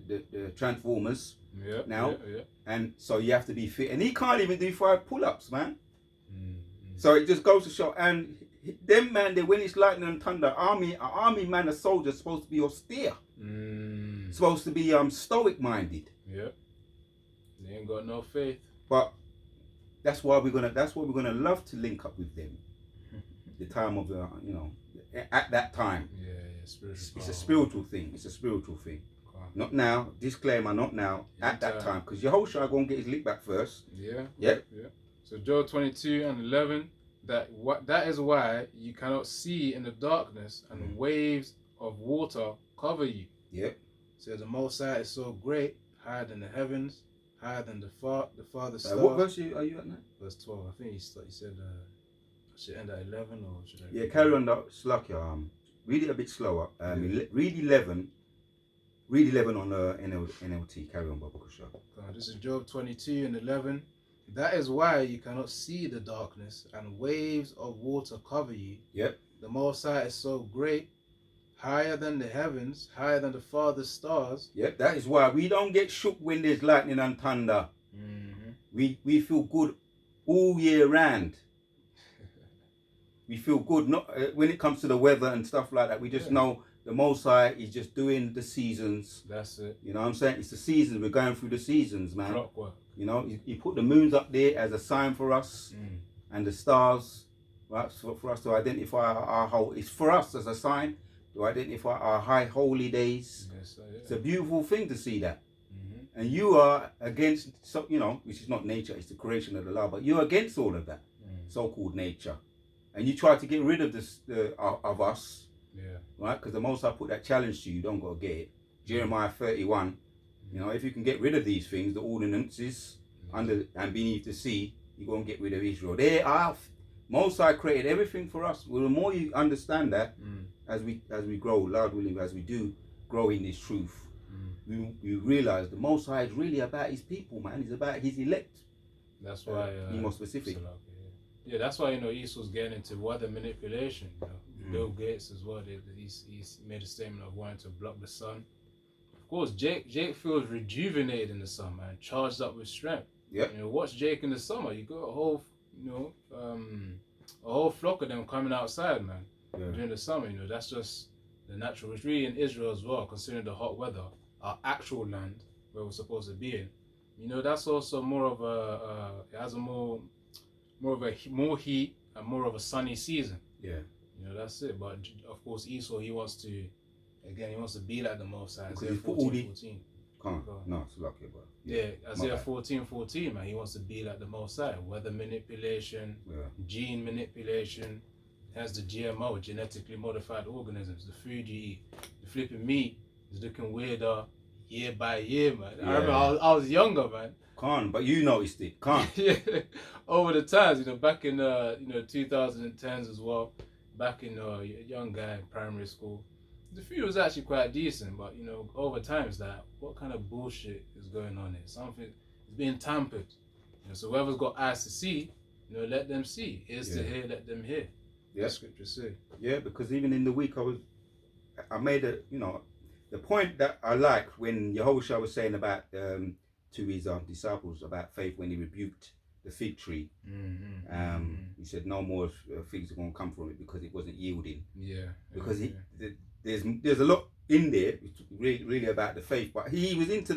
the transformers now. Yeah. And so you have to be fit. And he can't even do 5 pull-ups, man. So it just goes to show. And them, man, when it's lightning and thunder, an army man, a soldier, supposed to be austere. Supposed to be stoic-minded. Yeah. They ain't got no faith. But that's why we're gonna love to link up with them. The time of at that time. Yeah, spiritual. It's a spiritual thing. It's a spiritual thing. Not now. Disclaimer, not now. At that time, because Yehoshua gonna get his lick back first. Yeah. So Job 22 and 11. That is why you cannot see in the darkness, and waves of water cover you. Yep. So the Most High is so great, higher than the heavens, higher than the farthest stars. What verse are you at now? Verse 12. I think he said I should end at 11 or should I? Yeah, carry on that slacker. Read it a bit slower. Read 11. Read 11 on NLT. Carry on, Baba Kusha. This is Job 22 and 11. That is why you cannot see the darkness, and waves of water cover you. Yep. The Most High is so great, higher than the heavens, higher than the farthest stars. Yep. That is why we don't get shook when there's lightning and thunder. We feel good all year round. We feel good. Not when it comes to the weather and stuff like that. We just know the Most High is just doing the seasons. That's it. You know what I'm saying? It's the seasons. We're going through the seasons, man. Clockwork. He put the moons up there as a sign for us, and the stars, right? So for us to identify it's for us as a sign to identify our high holy days. Yes, sir, yeah. It's a beautiful thing to see that. And you are against, which is not nature, it's the creation of the law, but you're against all of that, so-called nature. And you try to get rid of this of us, right? Because the Most High put that challenge to you, don't go get it. Jeremiah 31. If you can get rid of these things, the ordinances under and beneath the sea, you're going to get rid of Israel. They are, Most High created everything for us. Well, the more you understand that, as we grow, Lord willing, as we do grow in this truth, you realize the Most High is really about his people, man. He's about his elect. That's why be more specific. Yeah, that's why Esau's getting into weather manipulation. Bill Gates as well. He's made a statement of wanting to block the sun. Of course, Jake feels rejuvenated in the sun, man, charged up with strength. Yeah. Watch Jake in the summer. You got a whole, a whole flock of them coming outside, man, during the summer. That's just the natural. It's really in Israel as well, considering the hot weather, our actual land where we're supposed to be in. That's also more of it has more heat and more of a sunny season. Yeah. That's it. But of course, Esau, he wants to be like the Most High. Isaiah 14:14. No, it's lucky, bro. Yeah, Isaiah 14:14, man. He wants to be like the Most High. Weather manipulation, gene manipulation. Has the GMO, genetically modified organisms. The food you eat, the flipping meat is looking weirder year by year, man. I remember I was younger, man. But you noticed it. Yeah, over the times, back in 2010s as well. Back in a young guy in primary school, the food was actually quite decent, but over time it's like, what kind of bullshit is going on here? Something is being tampered. So whoever's got eyes to see, let them see. Ears to hear, let them hear. Yeah, the scriptures say. Yeah, because even in the week I made the point that I liked when Yahushua was saying about to his disciples about faith when he rebuked the fig tree. He said no more figs are going to come from it because it wasn't yielding. Yeah. Because there's a lot in there really about the faith, but he was into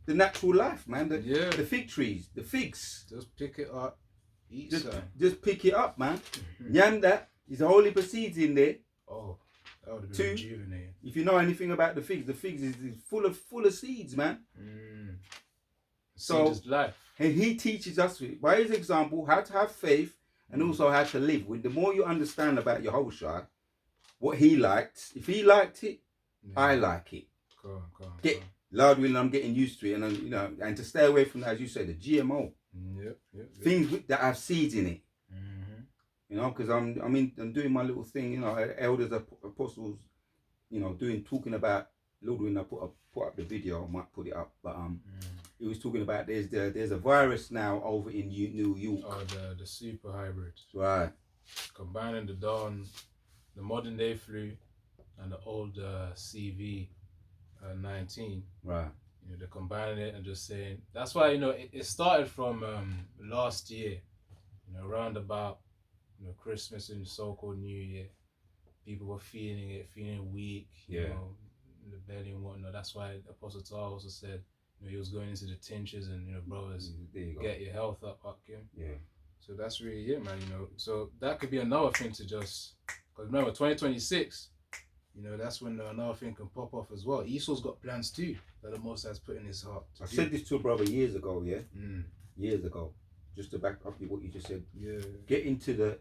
the natural life, man. The fig trees, the figs. Just pick it up, eat just pick it up, man. Yam that. There's a whole heap of seeds in there. Oh, that would have been rejuvenating. If you know anything about the figs is full of seeds, man. So is life. And he teaches us by his example how to have faith and also how to live. The more you understand about Yahushua, what he liked, if he liked it, I like it. Go on. Lord willing, I'm getting used to it, and and to stay away from that, as you said, the GMO. Yep. Things that have seeds in it. Because I'm doing my little thing. Elders, apostles, talking about. Lord willing, I put up the video. I might put it up, but he was talking about there's a virus now over in New York. Oh, the super hybrid. Right. Combining the modern day flu and the old CV 19. Right. They're combining it and just saying that's why it started from last year. Around about Christmas and so-called New Year, people were feeling weak. You know, in the belly and whatnot. That's why Apostle Tar also said he was going into the tinctures and brothers, get your health up, Kim. Yeah. So that's really it, man. So that could be another thing to just, because remember 2026. That's when another thing can pop off as well. Esau's got plans too that the Most High's put in his heart. I said this to a brother years ago, years ago, just to back up what you just said. Yeah. Get into the,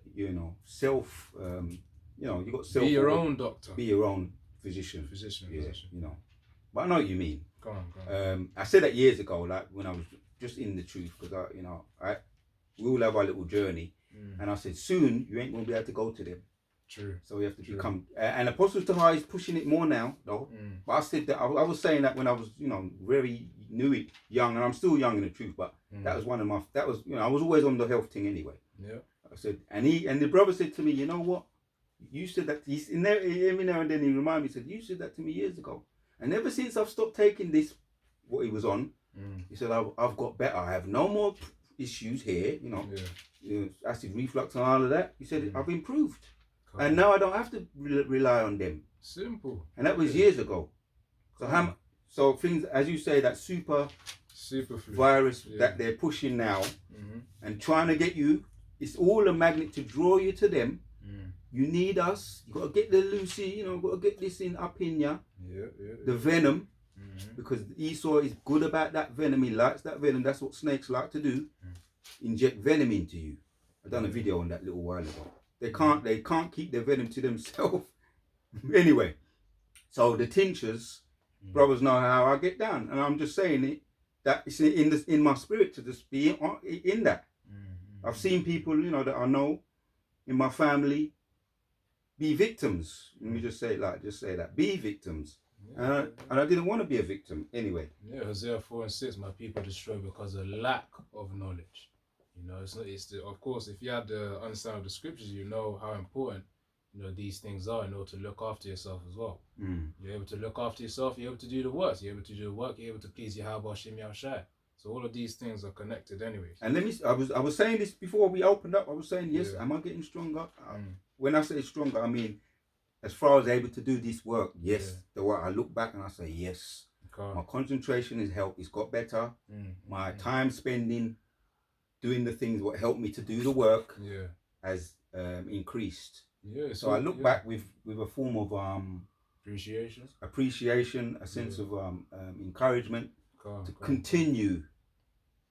self, you got self. Be your own doctor. Be your own physician. Physician. But I know what you mean. Go on. I said that years ago, like when I was just in the truth, because we all have our little journey, and I said soon you ain't gonna be able to go to them. True. So we have to become. And Apostle Tahar is pushing it more now, though. But I said that I was saying that when I was, very young, and I'm still young in the truth. But that was one of my. That was, I was always on the health thing anyway. Yeah. I said, and the brother said to me, you know what? You said that. He's in there every now and then. He reminded me. He said, you said that to me years ago. And ever since I've stopped taking this, what he was on, he said, I've got better. I have no more issues here. Acid reflux and all of that. He said, I've improved. And now I don't have to rely on them. Simple. And that was years ago. So things, as you say, that super virus that they're pushing now and trying to get you, it's all a magnet to draw you to them. You need us. You got to get the Lucy, got to get this up in ya. The venom. Because Esau is good about that venom. He likes that venom. That's what snakes like to do. Inject venom into you. I done a video on that a little while ago. They can't keep their venom to themselves. Anyway, so the tinctures, brothers know how I get down, and I'm just saying it that it's in my spirit to just be in that. I've seen people, you know, that I know in my family be victims. Let me just say that. Be victims. Yeah, And I didn't want to be a victim anyway. yeah, Hosea 4:6, my people destroy because of lack of knowledge. You know, it's not. It's the, of course, if you had the understanding of the scriptures, you know how important these things are in order to look after yourself as well. You're able to look after yourself. You're able to do the work. You're able to do the work. You're able to please Yahweh Shem Yahushai. So all of these things are connected, anyways. And I was saying this before we opened up. I was saying, yes, am I getting stronger? When I say stronger, I mean as far as able to do this work. Yes, the work. I look back and I say, yes, my concentration is helped. It's got better. My time spending doing the things what helped me to do the work has increased. Yeah. So I look back with a form of appreciation, a sense of encouragement to continue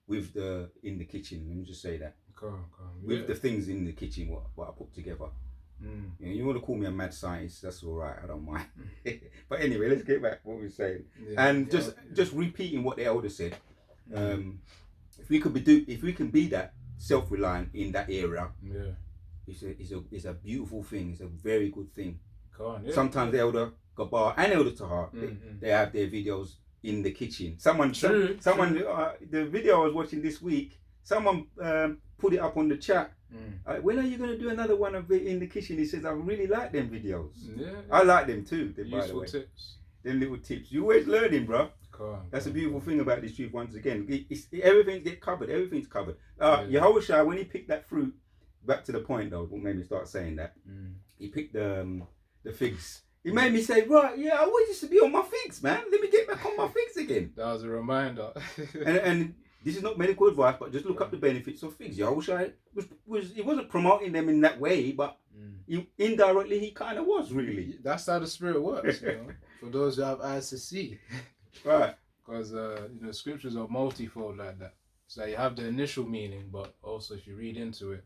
with in the kitchen. Let me just say that. With the things in the kitchen, what I put together. You want to call me a mad scientist? That's all right. I don't mind. But anyway, let's get back to what we were saying. And just repeating what the elder said. If we can be that self-reliant in that area, it's a beautiful thing. It's a very good thing. Sometimes the elder Gabar and elder Tahar, they have their videos in the kitchen. The video I was watching this week, someone put it up on the chat. When are you going to do another one of it in the kitchen? He says, I really like them videos. I like them too. By the way, tips. Them little tips. You're always learning, bro. That's a beautiful thing about this truth. Once again, everything gets covered. Everything's covered. Yahushua, when he picked that fruit, back to the point though, what made me start saying that, he picked the figs. He made me say, right, yeah, I always used to be on my figs, man. Let me get back on my figs again. That was a reminder. and this is not medical advice, but just look up the benefits of figs. Yahushua he wasn't promoting them in that way, but indirectly he kind of was, really. That's how the spirit works, for those who have eyes to see. Right. Because scriptures are multifold like that. So you have the initial meaning, but also if you read into it,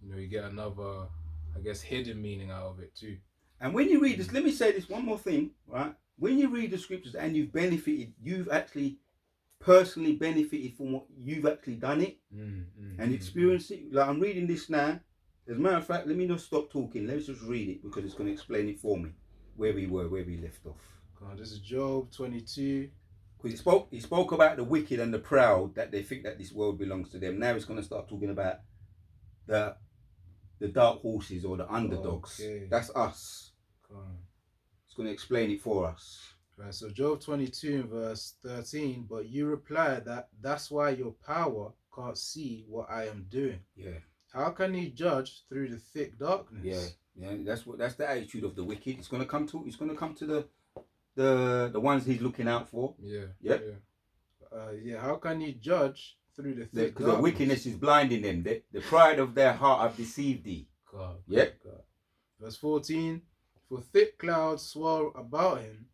you get another, I guess, hidden meaning out of it too. And when you read this, let me say this one more thing, right? When you read the scriptures and you've actually personally benefited from what you've actually done it and experienced it. Like I'm reading this now. As a matter of fact, let me not stop talking. Let's just read it because it's going to explain it for me where we left off. This is Job 22. Because he spoke about the wicked and the proud, that they think that this world belongs to them. Now he's going to start talking about the dark horses or the underdogs. Okay. That's us. It's going to explain it for us. Right, so Job 22 verse 13, but you reply that's why your power can't see what I am doing. Yeah. How can he judge through the thick darkness? Yeah. That's the attitude of the wicked. It's going to come to the ones he's looking out for. Yeah. How can you judge through the thick darkness? Because the wickedness is blinding them. The pride of their heart have deceived thee. God. Verse 14, for thick clouds swirl about him,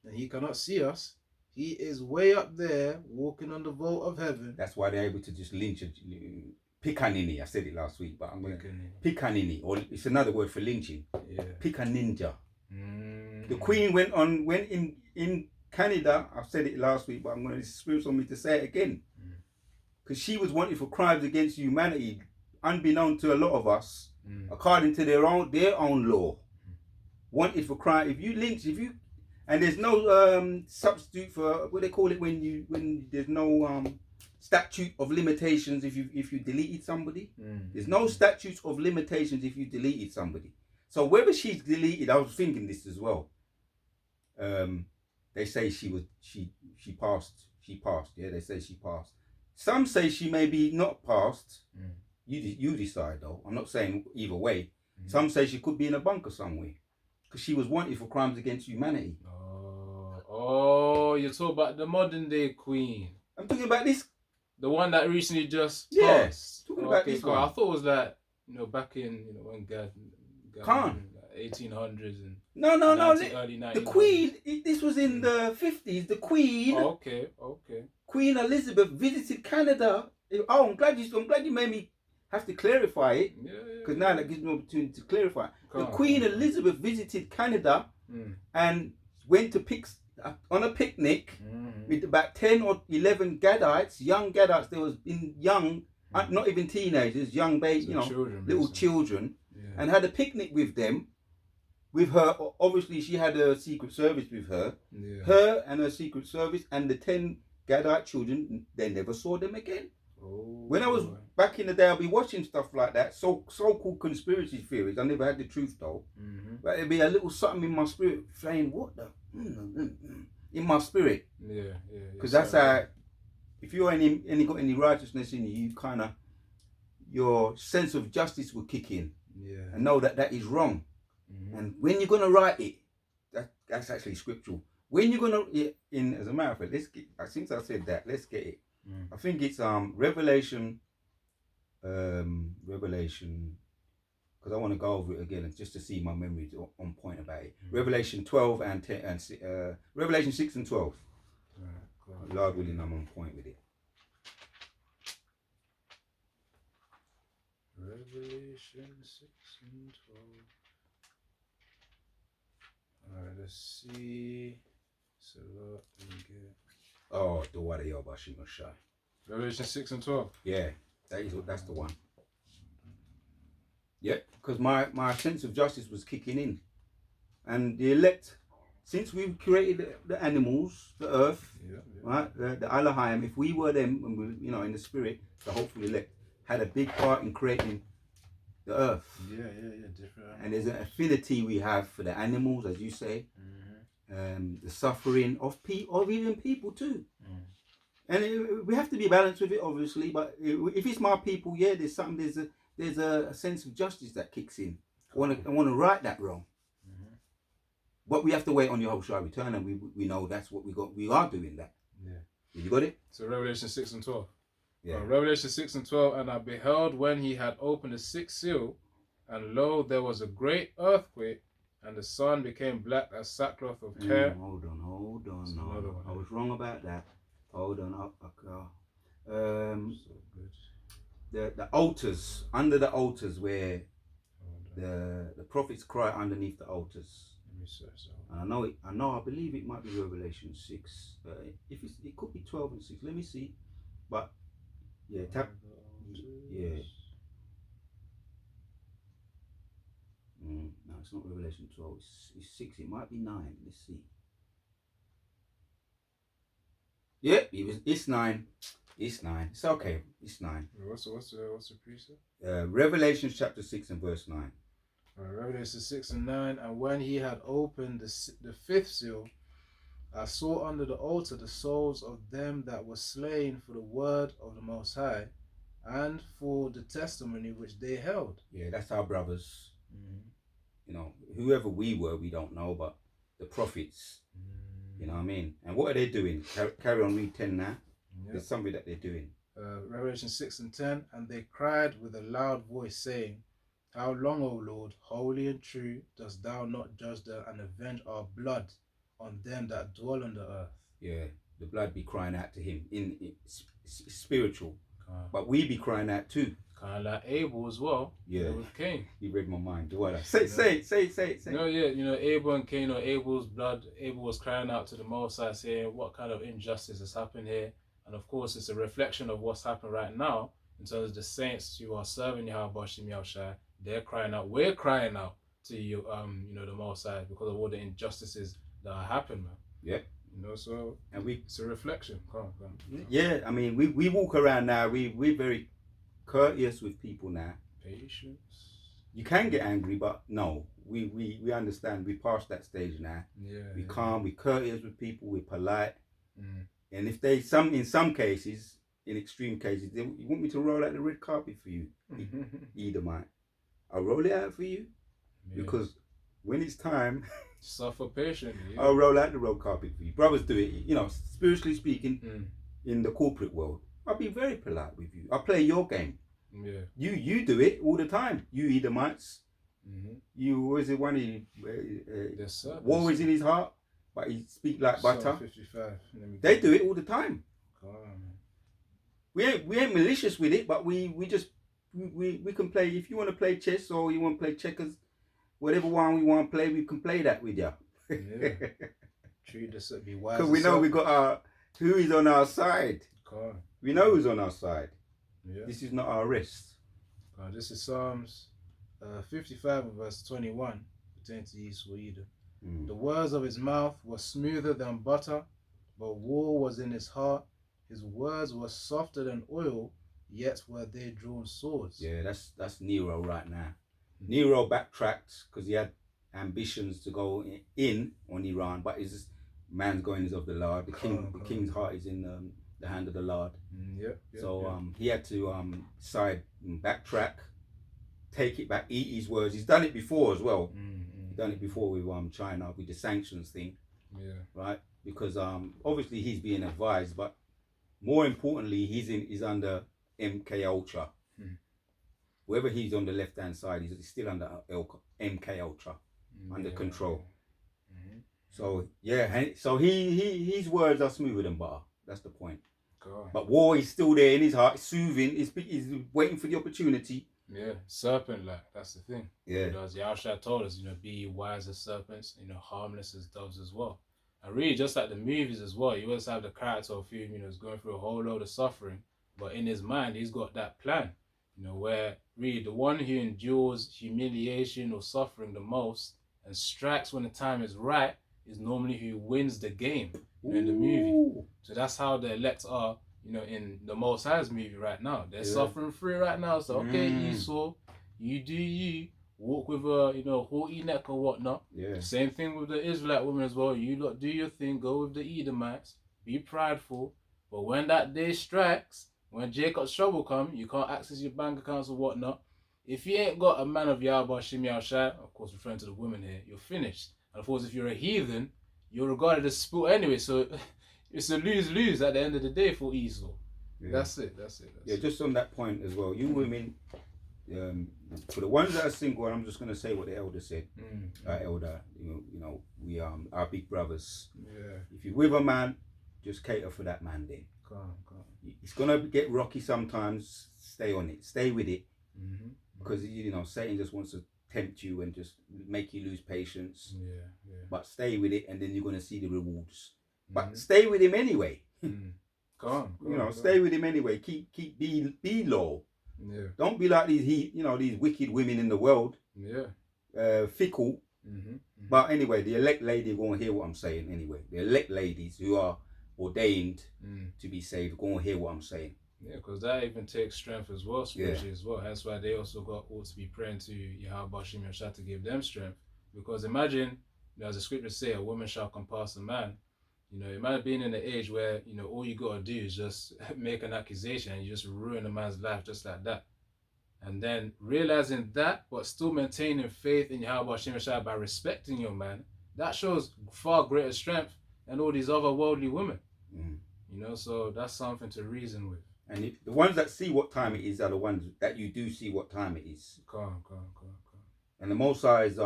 and he cannot see us. He is way up there, walking on the vault of heaven. That's why they're able to just lynch Picanini. I said it last week, but I'm going to Picanini, or it's another word for lynching. Picaninja. The Queen went in Canada. I've said it last week, but I'm going to spirit on me to say it again, because she was wanted for crimes against humanity, unbeknown to a lot of us, according to their own law. Wanted for crime. If you lynch, and there's no substitute for what they call it when there's no statute of limitations if you deleted somebody. There's no statute of limitations if you deleted somebody. So whether she's deleted, I was thinking this as well. They say she passed. She passed. Yeah, they say she passed. Some say she may be not passed. You decide though. I'm not saying either way. Some say she could be in a bunker somewhere because she was wanted for crimes against humanity. Oh, you're talking about the modern day queen. I'm talking about this. The one that recently just passed. Talking about this one. I thought it was like, back in, when God 1800s and no. Early 90s. The Queen, this was in the 50s. The Queen. Okay. Queen Elizabeth visited Canada. Oh, I'm glad you made me have to clarify it. Because now that gives me an opportunity to clarify. The Queen Elizabeth visited Canada and went to on a picnic with about 10 or 11 Gadites, young Gadites. They was young not even teenagers, young babies, So children, little basically. children, Yeah. and had a picnic with them. With her, obviously, she had a Secret Service with her. Yeah. Her and her Secret Service and the 10 Gadite children, they never saw them again. Oh, When I was boy. back in the day, I'd be watching stuff like that, so-called conspiracy theories. I never had the truth though, but it'd be a little something in my spirit saying, "What the?" in my spirit. Yeah. Because that's how. If you ain't got any righteousness in you, you kind of your sense of justice will kick in. Yeah. And know that is wrong. And when you're gonna write it, that's actually scriptural. When you're gonna as a matter of fact, since I said that, let's get it. I think it's Revelation, because I want to go over it again just to see my memory on point about it. Revelation 12 and 10 and Revelation 6 and 12. Right, Lord willing, I'm on point with it. Revelation 6 and 12. Alright, let's see. So let me get. Oh, the water Yobashimashai. Revelation 6 and 12. Yeah, that's the one. Yeah, because my sense of justice was kicking in. And the elect, since we've created the animals, the earth, right, the Elohim, if we were them, and we, in the spirit, the hopeful elect had a big part in creating the earth. Yeah, different. And there's an affinity we have for the animals, as you say, the suffering of even people too. And we have to be balanced with it, obviously. But if it's my people, there's a sense of justice that kicks in. I want to right that wrong. But we have to wait on Yahushua return, and we know that's what we got. We are doing that. Yeah. You got it? So Revelation 6 and 12. Yeah. Revelation 6 and 12. And I beheld when he had opened the sixth seal, and lo, there was a great earthquake, and the sun became black as sackcloth of hair. Hold on. No, I was wrong about that. Hold on. So good. The altars, under the altars where the prophets cry underneath the altars. Let me search that. And I believe it might be Revelation 6. It could be 12 and 6. Let me see. But yeah, yeah. No, it's not Revelation 12. It's 6. It might be 9. Let's see. Yeah, it's 9. It's 9. It's okay. It's 9. What's the precept? Revelation chapter 6 and verse 9. Revelation 6 and 9. And when he had opened the fifth seal, I saw under the altar the souls of them that were slain for the word of the Most High, and for the testimony which they held. Yeah, that's our brothers. Whoever we were, we don't know, but the prophets. You know what I mean? And what are they doing? Carry on, read 10 now. Yep. There's something that they're doing. Revelation 6 and 10. And they cried with a loud voice, saying, How long, O Lord, holy and true, dost thou not judge and avenge our blood on them that dwell on the earth? Yeah, the blood be crying out to him in spiritual. But we be crying out too. Kind of like Abel as well. Yeah. With Cain. You read my mind. Do I? Say it. No, yeah, Abel and Cain, Abel's blood. Abel was crying out to the Most High, saying, what kind of injustice has happened here? And of course, it's a reflection of what's happened right now in terms of the saints who are serving Yahweh Bashim Yahushai. They're crying out. We're crying out to you, the Most High, because of all the injustices that are happening, man. Yeah. So and it's a reflection. Come on. Yeah, I mean, we walk around now. We're very courteous with people now. Patience. You can get angry, but no, we understand. We past that stage now. Yeah. We calm. We courteous with people. We're polite. And if in some cases, in extreme cases, you want me to roll out the red carpet for you, Edomite, I'll roll it out for you, because when it's time, suffer patiently. I'll roll out the red carpet for you. Brothers do it, spiritually speaking, in the corporate world. I'll be very polite with you. I'll play your game. Yeah. You do it all the time. You Edomites. You always the one war is in his heart, but he speak like butter. 55. They do it all the time. We ain't malicious with it, but we can play. If you want to play chess or you want to play checkers, whatever one we want to play, we can play that with you. Yeah. Treat us to be wise. Because we know we got who is on our side. We know who's on our side. Yeah. This is not our rest. This is Psalms 55 verse 21, pertaining to Esau Edom. Mm. The words of his mouth were smoother than butter, but war was in his heart. His words were softer than oil, yet were they drawn swords. Yeah, that's Nero right now. Mm. Nero backtracked because he had ambitions to go in on Iran, but his man's going is of the Lord. The king's heart is in the hand of the Lord. Yep, so he had to side backtrack, take it back, eat his words. He's done it before as well. He's done it before with China with the sanctions thing. Yeah. Right? Because obviously he's being advised, but more importantly, he's under MK Ultra. Whether he's on the left hand side, he's still under MK Ultra, under control. So yeah, so his words are smoother than butter. That's the point. God. But war is still there in his heart, soothing. He's waiting for the opportunity. Yeah, serpent like, that's the thing. Yeah. Because Yahushua told us, be wise as serpents, harmless as doves as well. And really, just like the movies as well, you always have the character of him, is going through a whole load of suffering, but in his mind, he's got that plan, where really the one who endures humiliation or suffering the most and strikes when the time is right is normally who wins the game in the movie. So that's how the elect are, in the Most High's movie right now. They're suffering through right now. So, okay, Esau, you do you. Walk with a, haughty neck or whatnot. Yeah. Same thing with the Israelite women as well. You lot do your thing. Go with the Edomites. Be prideful. But when that day strikes, when Jacob's trouble come, you can't access your bank accounts or whatnot. If you ain't got a man of Yahweh Shem Yahushai, of course referring to the women here, you're finished. And of course, if you're a heathen, you're regarded as spoiled anyway. So it's a lose-lose at the end of the day for Esau. Yeah. That's it. Just on that point as well. You women, for the ones that are single, I'm just gonna say what the elder said. Our elder, we our big brothers. Yeah. If you're with a man, just cater for that man. Then. Come on. It's gonna get rocky sometimes. Stay on it. Stay with it. Because Satan just wants to tempt you and just make you lose patience. Yeah. But stay with it, and then you're gonna see the rewards. But stay with him anyway. Go on, stay with him anyway. Keep be low. Yeah. Don't be like these wicked women in the world. Yeah. Fickle. But anyway, the elect lady won't hear what I'm saying anyway. The elect ladies who are ordained to be saved won't hear what I'm saying. Yeah, because that even takes strength as well, spiritually as well. That's why they also ought to be praying to Yahweh Shem Yahushua to give them strength. Because imagine, as the scriptures say, a woman shall compass a man. Imagine being in an age where, all you got to do is just make an accusation and you just ruin a man's life just like that. And then realizing that, but still maintaining faith in Yahweh Shem Yahushua by respecting your man, that shows far greater strength than all these other worldly women. So that's something to reason with. And the ones that see what time it is are the ones that you do see what time it is. Come on. And the Most High is,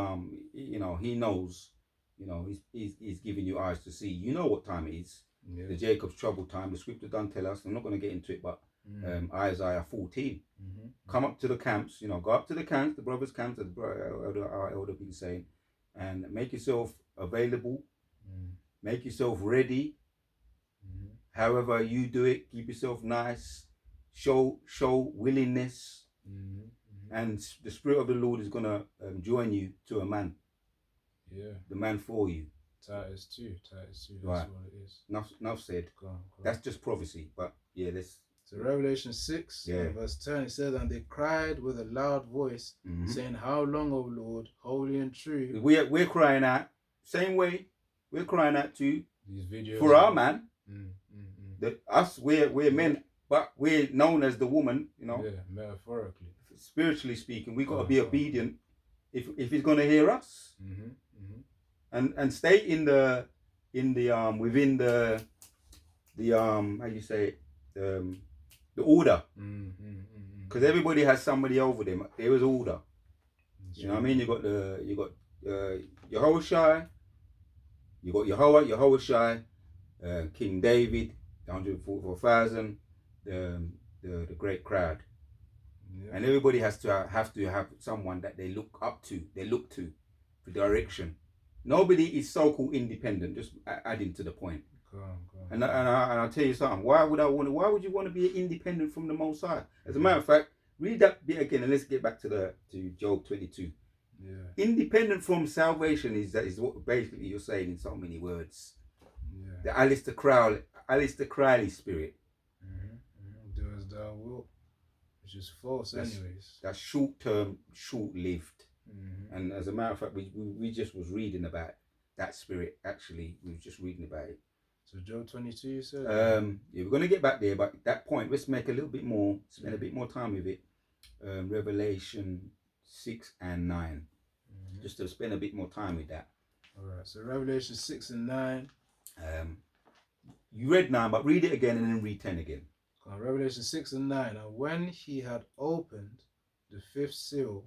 he knows, he's giving you eyes to see. You know what time it is. Yeah. The Jacob's trouble time. The scripture don't tell us. I'm not going to get into it, but Isaiah 14. Come up to the camps, go up to the camps, the brothers' camps, as our elder been saying, and make yourself available, make yourself ready. However you do it, keep yourself nice, show willingness, and the Spirit of the Lord is gonna join you to a man. Yeah, the man for you. Titus 2. That's right. What it is. Enough said. Go on. That's just prophecy, but yeah, So Revelation 6, verse 10, it says, and they cried with a loud voice, saying, how long, O Lord, holy and true? We're crying out, same way, we're crying out too, these videos for our man. We're men, but we're known as the woman, Yeah, metaphorically. Spiritually speaking, we got to be obedient if he's going to hear us. And stay within the how you say it, the order. Because everybody has somebody over them. There is order. You know what I mean? You got Yehoshai, you got Yehoshai, King David, 144,000, the great crowd. And everybody has to have someone that they look up to, for direction. Nobody is so-called independent, just adding to the point. And I'll tell you something. Why would you want to be independent from the Most High? As a matter of fact, read that bit again and let's get back to Job 22. Yeah. Independent from salvation is what basically you're saying in so many words. Yeah. The Alistair Crowley spirit. Do as thou wilt, which is false, anyways. That's short-term, short-lived. And as a matter of fact, we just was reading about that spirit. Actually, we were just reading about it. So Job 22, you said? Yeah, we're gonna get back there, but at that point, let's make a little bit more, spend a bit more time with it. Revelation 6 and 9. Just to spend a bit more time with that. All right. So Revelation 6 and 9. You read 9, but read it again and then read 10 again. Revelation 6 and 9. And when he had opened the fifth seal,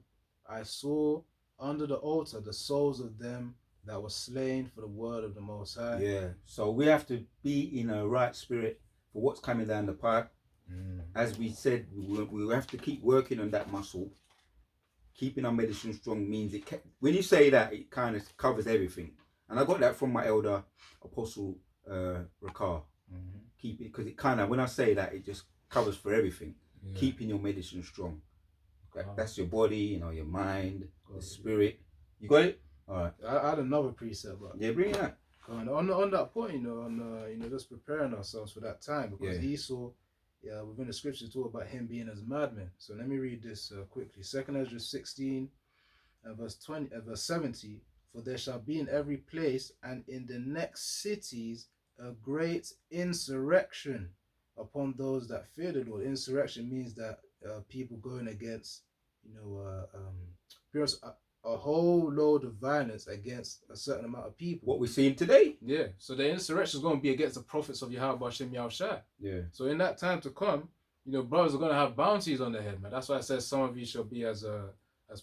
I saw under the altar the souls of them that were slain for the word of the Most High. Yeah. So we have to be in a right spirit for what's coming down the pipe. As we said, we have to keep working on that muscle. Keeping our medicine strong means when you say that, it kind of covers everything. And I got that from my elder apostle, Rakar. Keep it, because it kind of, when I say that, it just covers for everything. Yeah. Keeping your medicine strong. That's your body, your mind, the spirit. You got it? All right. I had another precept, but yeah, bring it out. On that point, just preparing ourselves for that time, because Esau, within the scriptures talk about him being as a madman. So let me read this quickly. 2 Ezra 16, verse 70. For there shall be in every place and in the next cities a great insurrection upon those that fear the Lord. Insurrection means that people going against, a whole load of violence against a certain amount of people. What we're seeing today. Yeah. So the insurrection is going to be against the prophets of Yahweh Hashem Yahushua. Yeah. So in that time to come, brothers are going to have bounties on their head, man. That's why it says some of you shall be as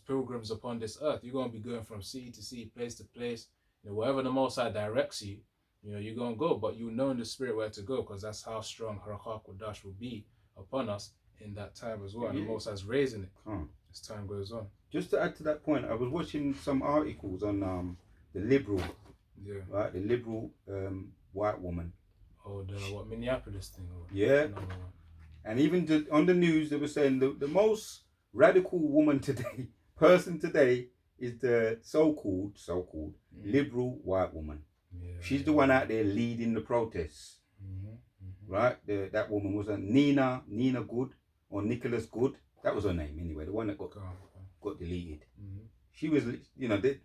pilgrims upon this earth. You're going to be going from city to city, place to place. Wherever the Most High directs you, you're going to go. But you know in the spirit where to go, because that's how strong Harakah Kodash will be upon us in that time as well. And the Most High is raising it as time goes on. Just to add to that point, I was watching some articles on the liberal, right? The liberal white woman. Oh, the Minneapolis thing? Yeah. No. And even on the news, they were saying the most radical woman today, person today, is the so-called liberal white woman. Yeah, she's the one out there leading the protests, right? That woman was Nina Good or Nicholas Good. That was her name anyway. The one that got deleted. She was,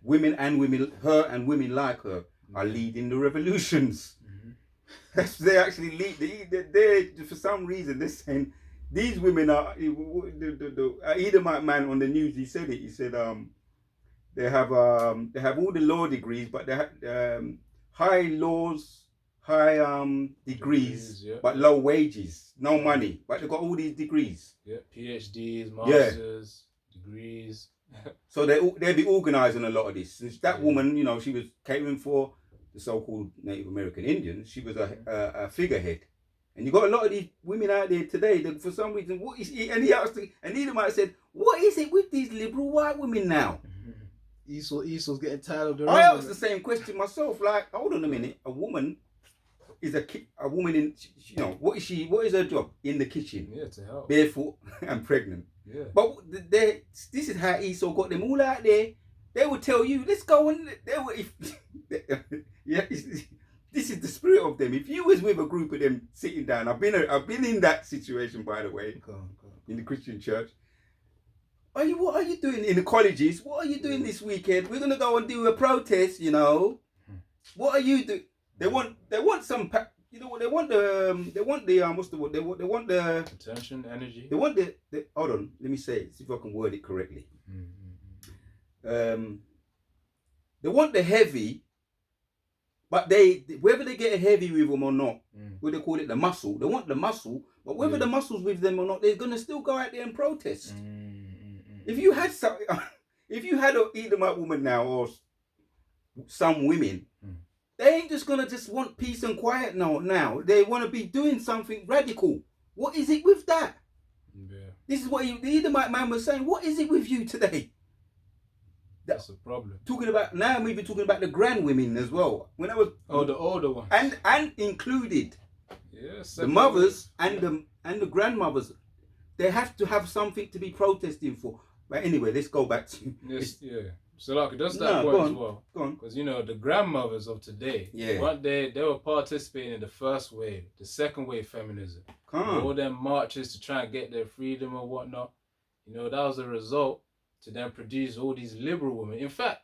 women, her and women like her are leading the revolutions. They actually lead. They for some reason they're saying these women are. The Edomite man on the news, he said it. He said they have all the law degrees, but they have high degrees, but low wages, no money, but they got all these degrees. Yeah, PhDs, masters, degrees. So they'll be organising a lot of this. And that woman, she was catering for the so-called Native American Indians. She was a figurehead. And you got a lot of these women out there today that for some reason, what is it? And he asked, and Edom might have said, what is it with these liberal white women now? Esau's getting tired of the I asked the same question myself. Like, hold on a minute. A woman is a woman in, what is she? What is her job? In the kitchen. Yeah, to help. Barefoot and pregnant. Yeah. But this is how Esau got them all out there. They would tell you, let's go and this is the spirit of them. If you was with a group of them sitting down, I've been in that situation, by the way, in the Christian church. What are you doing in the colleges? What are you doing this weekend? We're gonna go and do a protest. What are you doing? They want some. They want the what's the word? They want the attention, energy. They want the hold on. Let me say it. See if I can word it correctly. They want the heavy. But whether they get heavy with them or not, what they call it, the muscle. They want the muscle, but whether the muscle's with them or not, they're gonna still go out there and protest. If you had an Edomite woman now, or some women, they ain't just gonna just want peace and quiet now. They want to be doing something radical. What is it with that? Yeah. This is what the Edomite man was saying. What is it with you today? That's a problem. Now I'm even talking about the grand women as well. When I was the older ones. And included Yeah, The mothers and the grandmothers, they have to have something to be protesting for. But anyway, let's go back to yes, yeah. So like that's that no, point go on, as well. go on. Because the grandmothers of today, Yeah. weren't they were participating in the first wave, the second wave feminism. All them marches to try and get their freedom or whatnot. That was a result to then produce all these liberal women. In fact,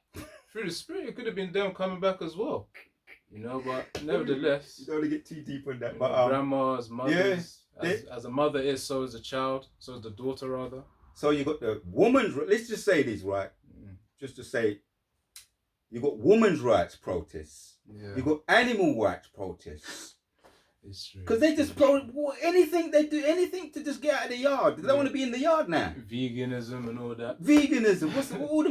through the spirit, it could have been them coming back as well. But nevertheless, you don't want to get too deep on that. But grandmas, mothers, as a mother is, so is a child, so is the daughter rather. So you got the woman's. Let's just say this, right? Just to say, you got women's rights protests. Yeah. You got animal rights protests. It's true. Because they just anything they do, anything to just get out of the yard. They don't want to be in the yard now. Veganism and all that. Veganism. What's all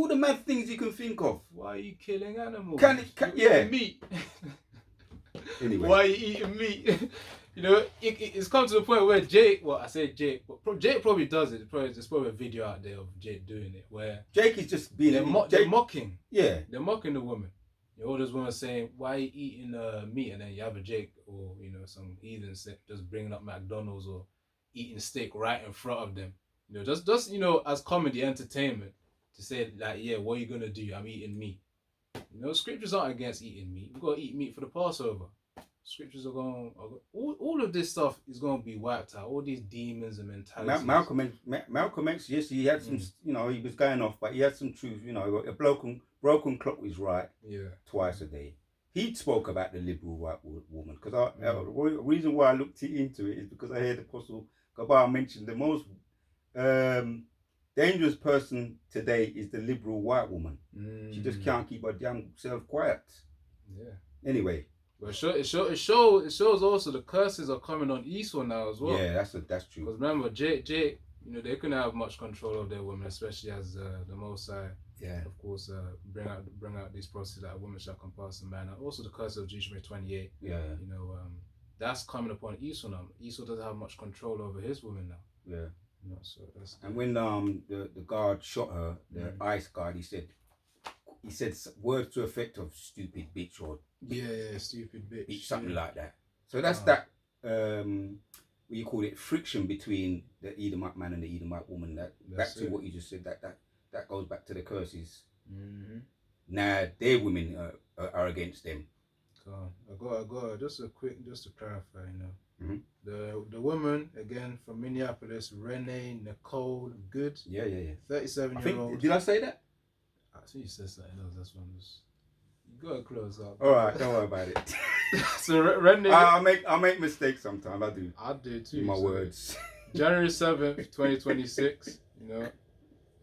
the mad things you can think of? Why are you killing animals? Yeah. Meat. Anyway. Why are you eating meat? It's come to the point where Jake probably does it. There's probably a video out there of Jake doing it where Jake is just being they're mocking. Yeah, they're mocking the woman. All those women saying, "Why are you eating meat?" And then you have a Jake or some heathen just bringing up McDonald's or eating steak right in front of them. Just as comedy entertainment to say like, yeah, what are you gonna do? I'm eating meat. Scriptures aren't against eating meat. We've got to eat meat for the Passover. Scriptures are going. All of this stuff is going to be wiped out. All these demons and mentalities. Malcolm X, yes, he had some. He was going off, but he had some truth. A broken clock was right. Yeah. Twice a day. He spoke about the liberal white woman because the reason why I looked into it is because I heard Apostle Gabar mention the most dangerous person today is the liberal white woman. She just can't keep her damn self quiet. Yeah. Anyway. But it shows also the curses are coming on Esau now as well. Yeah, that's true. Because remember, Jake, they couldn't have much control of their women, especially as the Most High, of course, bring out these prophecies that a woman shall compass a man, and also the curse of Deuteronomy 28. Yeah. That's coming upon Esau now. Esau doesn't have much control over his women now. Yeah. So that's. And when the guard shot her, the ICE guard, he said words to effect of stupid bitch or stupid bitch, something like that. So that's that what you call it, friction between the Edomite man and the Edomite woman. Back to what you just said. That goes back to the curses. Mm-hmm. Now their women are against them. I got just to clarify. Mm-hmm. The woman again from Minneapolis, Renee Nicole Good. Yeah. 37-year-old. Did I say that? I think you said something else. That's one. You gotta close up. All right, don't worry about it. So Renee, I make mistakes sometimes. I do too. My words. January 7th, 2026.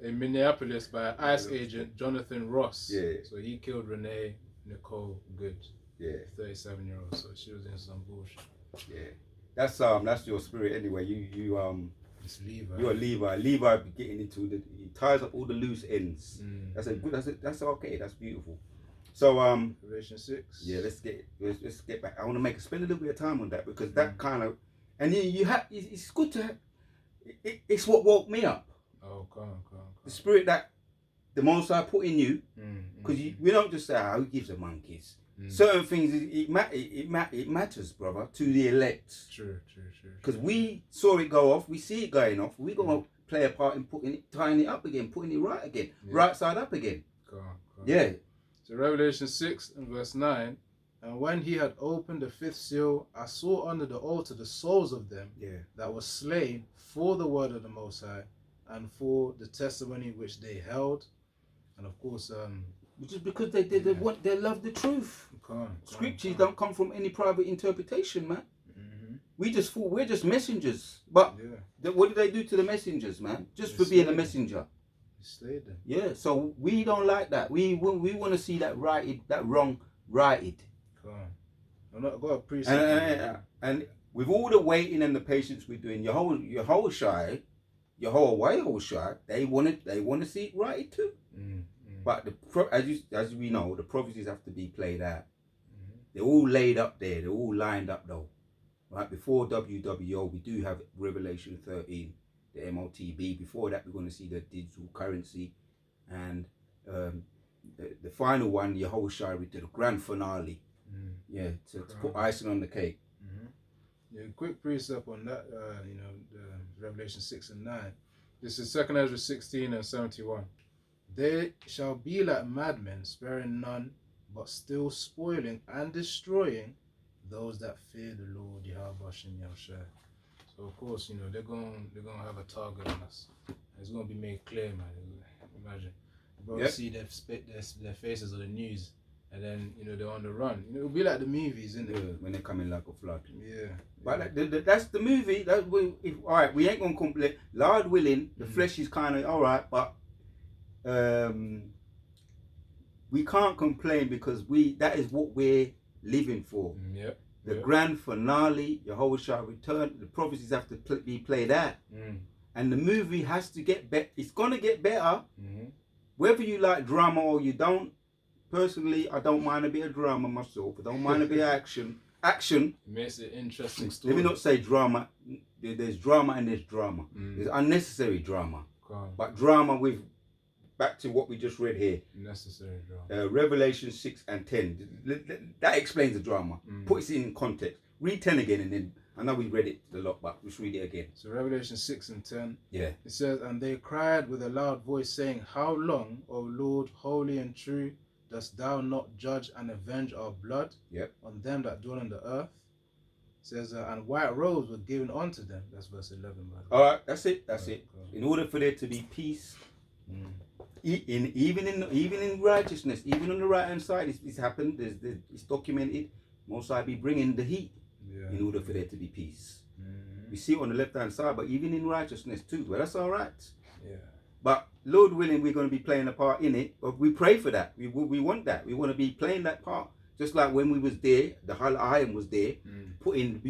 In Minneapolis by ICE agent Jonathan Ross. Yeah. So he killed Renee Nicole Good. Yeah. 37-year-old. So she was in some bullshit. Yeah. That's your spirit anyway. You It's Levi. You're Levi. Levi getting into he ties up all the loose ends. That's okay. That's beautiful. So Revelation 6. Yeah, let's get back. I want to spend a little bit of time on that because that kind of, and you have, it's good to have, it's what woke me up. Oh, come on. The spirit that the Most High put in you, because we don't just say, who gives a monkeys? Certain things, it matters, brother, to the elect. True. Because we saw it go off, we see it going off, we're going to play a part in tying it up again, putting it right again, right side up again. Go on. Yeah. So Revelation 6 and verse 9, and when he had opened the fifth seal, I saw under the altar the souls of them that were slain for the word of the Most High and for the testimony which they held. And of course, which is because they love the truth. Scriptures don't come from any private interpretation, man. Mm-hmm. We're just messengers. But what did they do to the messengers, man? Just for being a messenger. Slayed them. Yeah, so we don't like that. We want to see that wrong righted. I'm not going to appreciate and with all the waiting and the patience we're doing, your whole shy, they want to see it righted too. But as we know, the prophecies have to be played out. They're all laid up there. They're all lined up though. Right before WWO, we do have Revelation 13. The MOTB. Before that, we're going to see the digital currency, and the final one, Yahushua, to the grand finale. To put icing on the cake. Yeah, quick precept on that, the Revelation 6 and 9. This is 2nd Ezra 16 and 71. They shall be like madmen, sparing none, but still spoiling and destroying those that fear the Lord Yahweh Shem Yahushua. So of course, they're gonna have a target on us. It's gonna be made clear, man. Imagine, bro, Yep. see their faces on the news, and then they're on the run. It'll be like the movies, isn't it? Yeah, when they come in like a flood. Yeah. But that's the movie. All right, we ain't gonna complain. Lord willing, the flesh is kind of all right, but we can't complain because that is what we're living for. Yep. The grand finale, Jehovah shall return. The prophecies have to be played out, and the movie has to get better. It's gonna get better, whether you like drama or you don't. Personally, I don't mind a bit of drama myself. I don't mind a bit of action. Action It makes it interesting story. Let me not say drama. There's drama and there's drama. There's unnecessary drama. But drama with, back to what we just read here. Necessary drama. Revelation 6 and 10. That explains the drama. Puts it in context. Read 10 again and then, I know we read it a lot, but let's read it again. So Revelation 6 and 10. Yeah. It says, and they cried with a loud voice, saying, how long, O Lord, holy and true, dost thou not judge and avenge our blood on them that dwell on the earth? It says, and white robes were given unto them. That's verse 11. All right, that's it. That's it. In order for there to be peace, even in righteousness, even on the right hand side, it's happened. It's documented. Most I be bringing the heat in order for there to be peace. We see it on the left hand side, but even in righteousness too. Well, that's all right. Yeah. But Lord willing, we're going to be playing a part in it. But we pray for that. We want that. We want to be playing that part. Just like when we was there, the Halaim was there, putting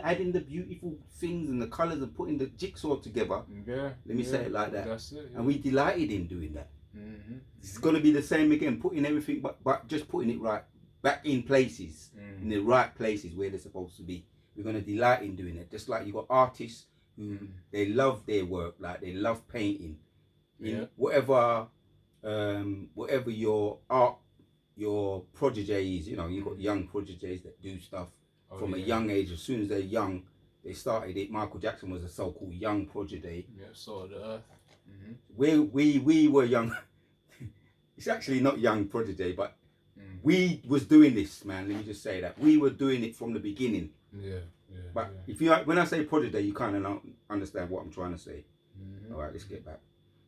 adding the beautiful things and the colours and putting the jigsaw together. Yeah. Let me say it like that. That's it. Yeah. And we delighted in doing that. It's going to be the same again, putting everything, but just putting it right back in places, in the right places where they're supposed to be. We're going to delight in doing it. Just like you got artists who they love their work, like they love painting. Whatever your art, your protege is, you've got young proteges that do stuff from a young age. As soon as they're young, they started it. Michael Jackson was a so-called young protege. Yeah, salt of the earth. We were young. It's actually not young protege, but we was doing this, man. Let me just say that we were doing it from the beginning. But if when I say protege, you kind of don't understand what I'm trying to say. All right, let's get back.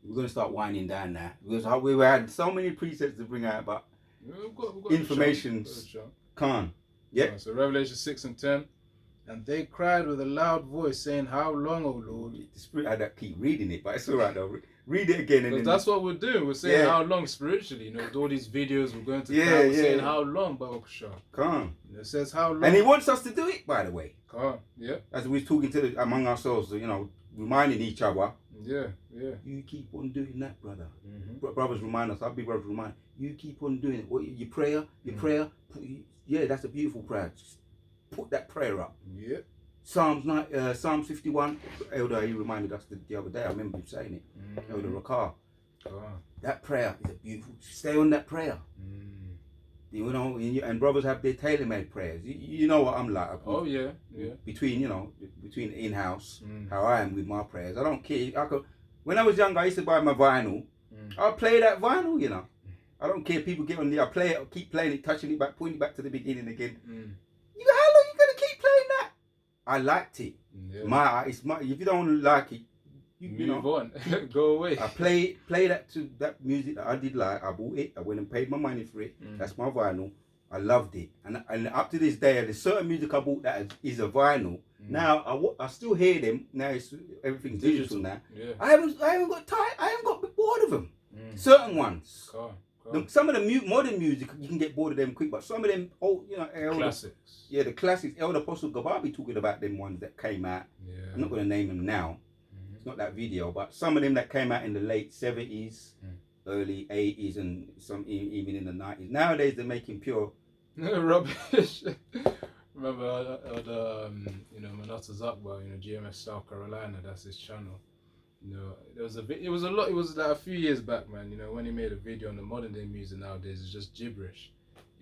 We're going to start winding down now because we had so many precepts to bring out, but we've got information's can't. Yeah. So Revelation 6 and 10. And they cried with a loud voice, saying, how long, O Lord? The Spirit had to keep reading it, but it's all right though. Read it again. And that's what we're doing. We're saying how long spiritually. All these videos we're going to we're saying how long, Baruch Shah. Come. It says how long. And he wants us to do it, by the way. Come. Yeah. As we're talking among ourselves, reminding each other. Yeah. You keep on doing that, brother. Brothers remind us. Our big brothers remind. You keep on doing it. What your prayer, Yeah, that's a beautiful prayer. Just put that prayer up. Yeah. Psalms 51. Elder, he reminded us the other day. I remember him saying it. Elder Rakar. That prayer is a beautiful. Stay on that prayer. And brothers have their tailor-made prayers. You know what I'm like. Oh yeah. Between in-house, how I am with my prayers. I don't care. When I was younger, I used to buy my vinyl. I'll play that vinyl. I don't care. People get on there. I play it. Keep playing it, touching it back, pointing it back to the beginning again. How long you gonna keep playing that? I liked it. Yeah. If you don't like it, you move on. Go away. I play that music that I did like. I bought it. I went and paid my money for it. That's my vinyl. I loved it, and up to this day, there's certain music I bought that is a vinyl. Now I still hear them. Now everything's digital now. Yeah. I haven't got tired. I haven't got bored of them. Certain ones. Some of the modern music you can get bored of them quick, but some of them old, classics. Yeah, the classics. Elder Apostle Gababi talking about them ones that came out. Yeah. I'm not going to name them now. It's not that video, but some of them that came out in the late 70s, early 80s, and some even in the 90s. Nowadays they're making pure rubbish. Remember Manasseh Zakbar, GMS South Carolina. That's his channel. It was like a few years back, man. When he made a video on the modern day music nowadays, it's just gibberish.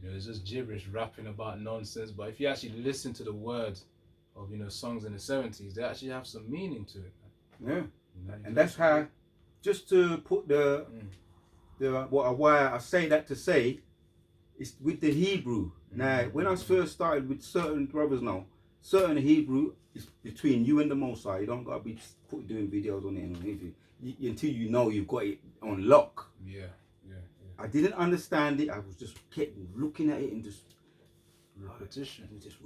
It's just gibberish, rapping about nonsense. But if you actually listen to the words of songs in the 70s, they actually have some meaning to it. Yeah. And that's how, just to put why I say that to say, it's with the Hebrew. Now, when I first started with certain brothers now, certain Hebrew is between you and the Most High. You don't got to be doing videos on it and anything. Until you know you've got it on lock. Yeah. I didn't understand it. I was just kept looking at it and just repetition. And just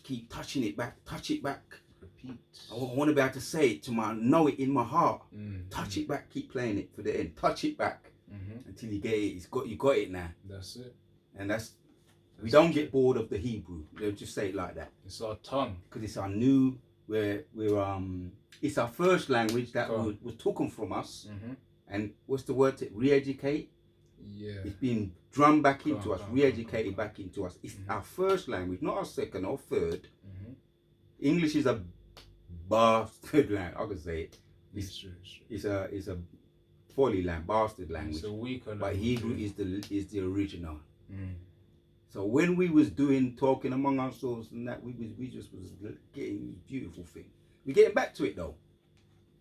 keep touching it back, touch it back. Repeat. I want to be able to say it know it in my heart. Touch it back, keep playing it for the end. Touch it back until you get it. You got it now. That's it. And we don't get bored of the Hebrew. They'll just say it like that. It's our tongue. Because it's our new, it's our first language that was taken from us. And what's the word? Re-educate? Yeah. It's been drummed back into us, re-educated back into us. It's our first language, not our second or third. English is a bastard language. I could say it. It's a folly language, bastard language. It's a weaker language. But Hebrew is the original. So when we was talking among ourselves and that, we just was getting this beautiful thing. We're getting back to it though.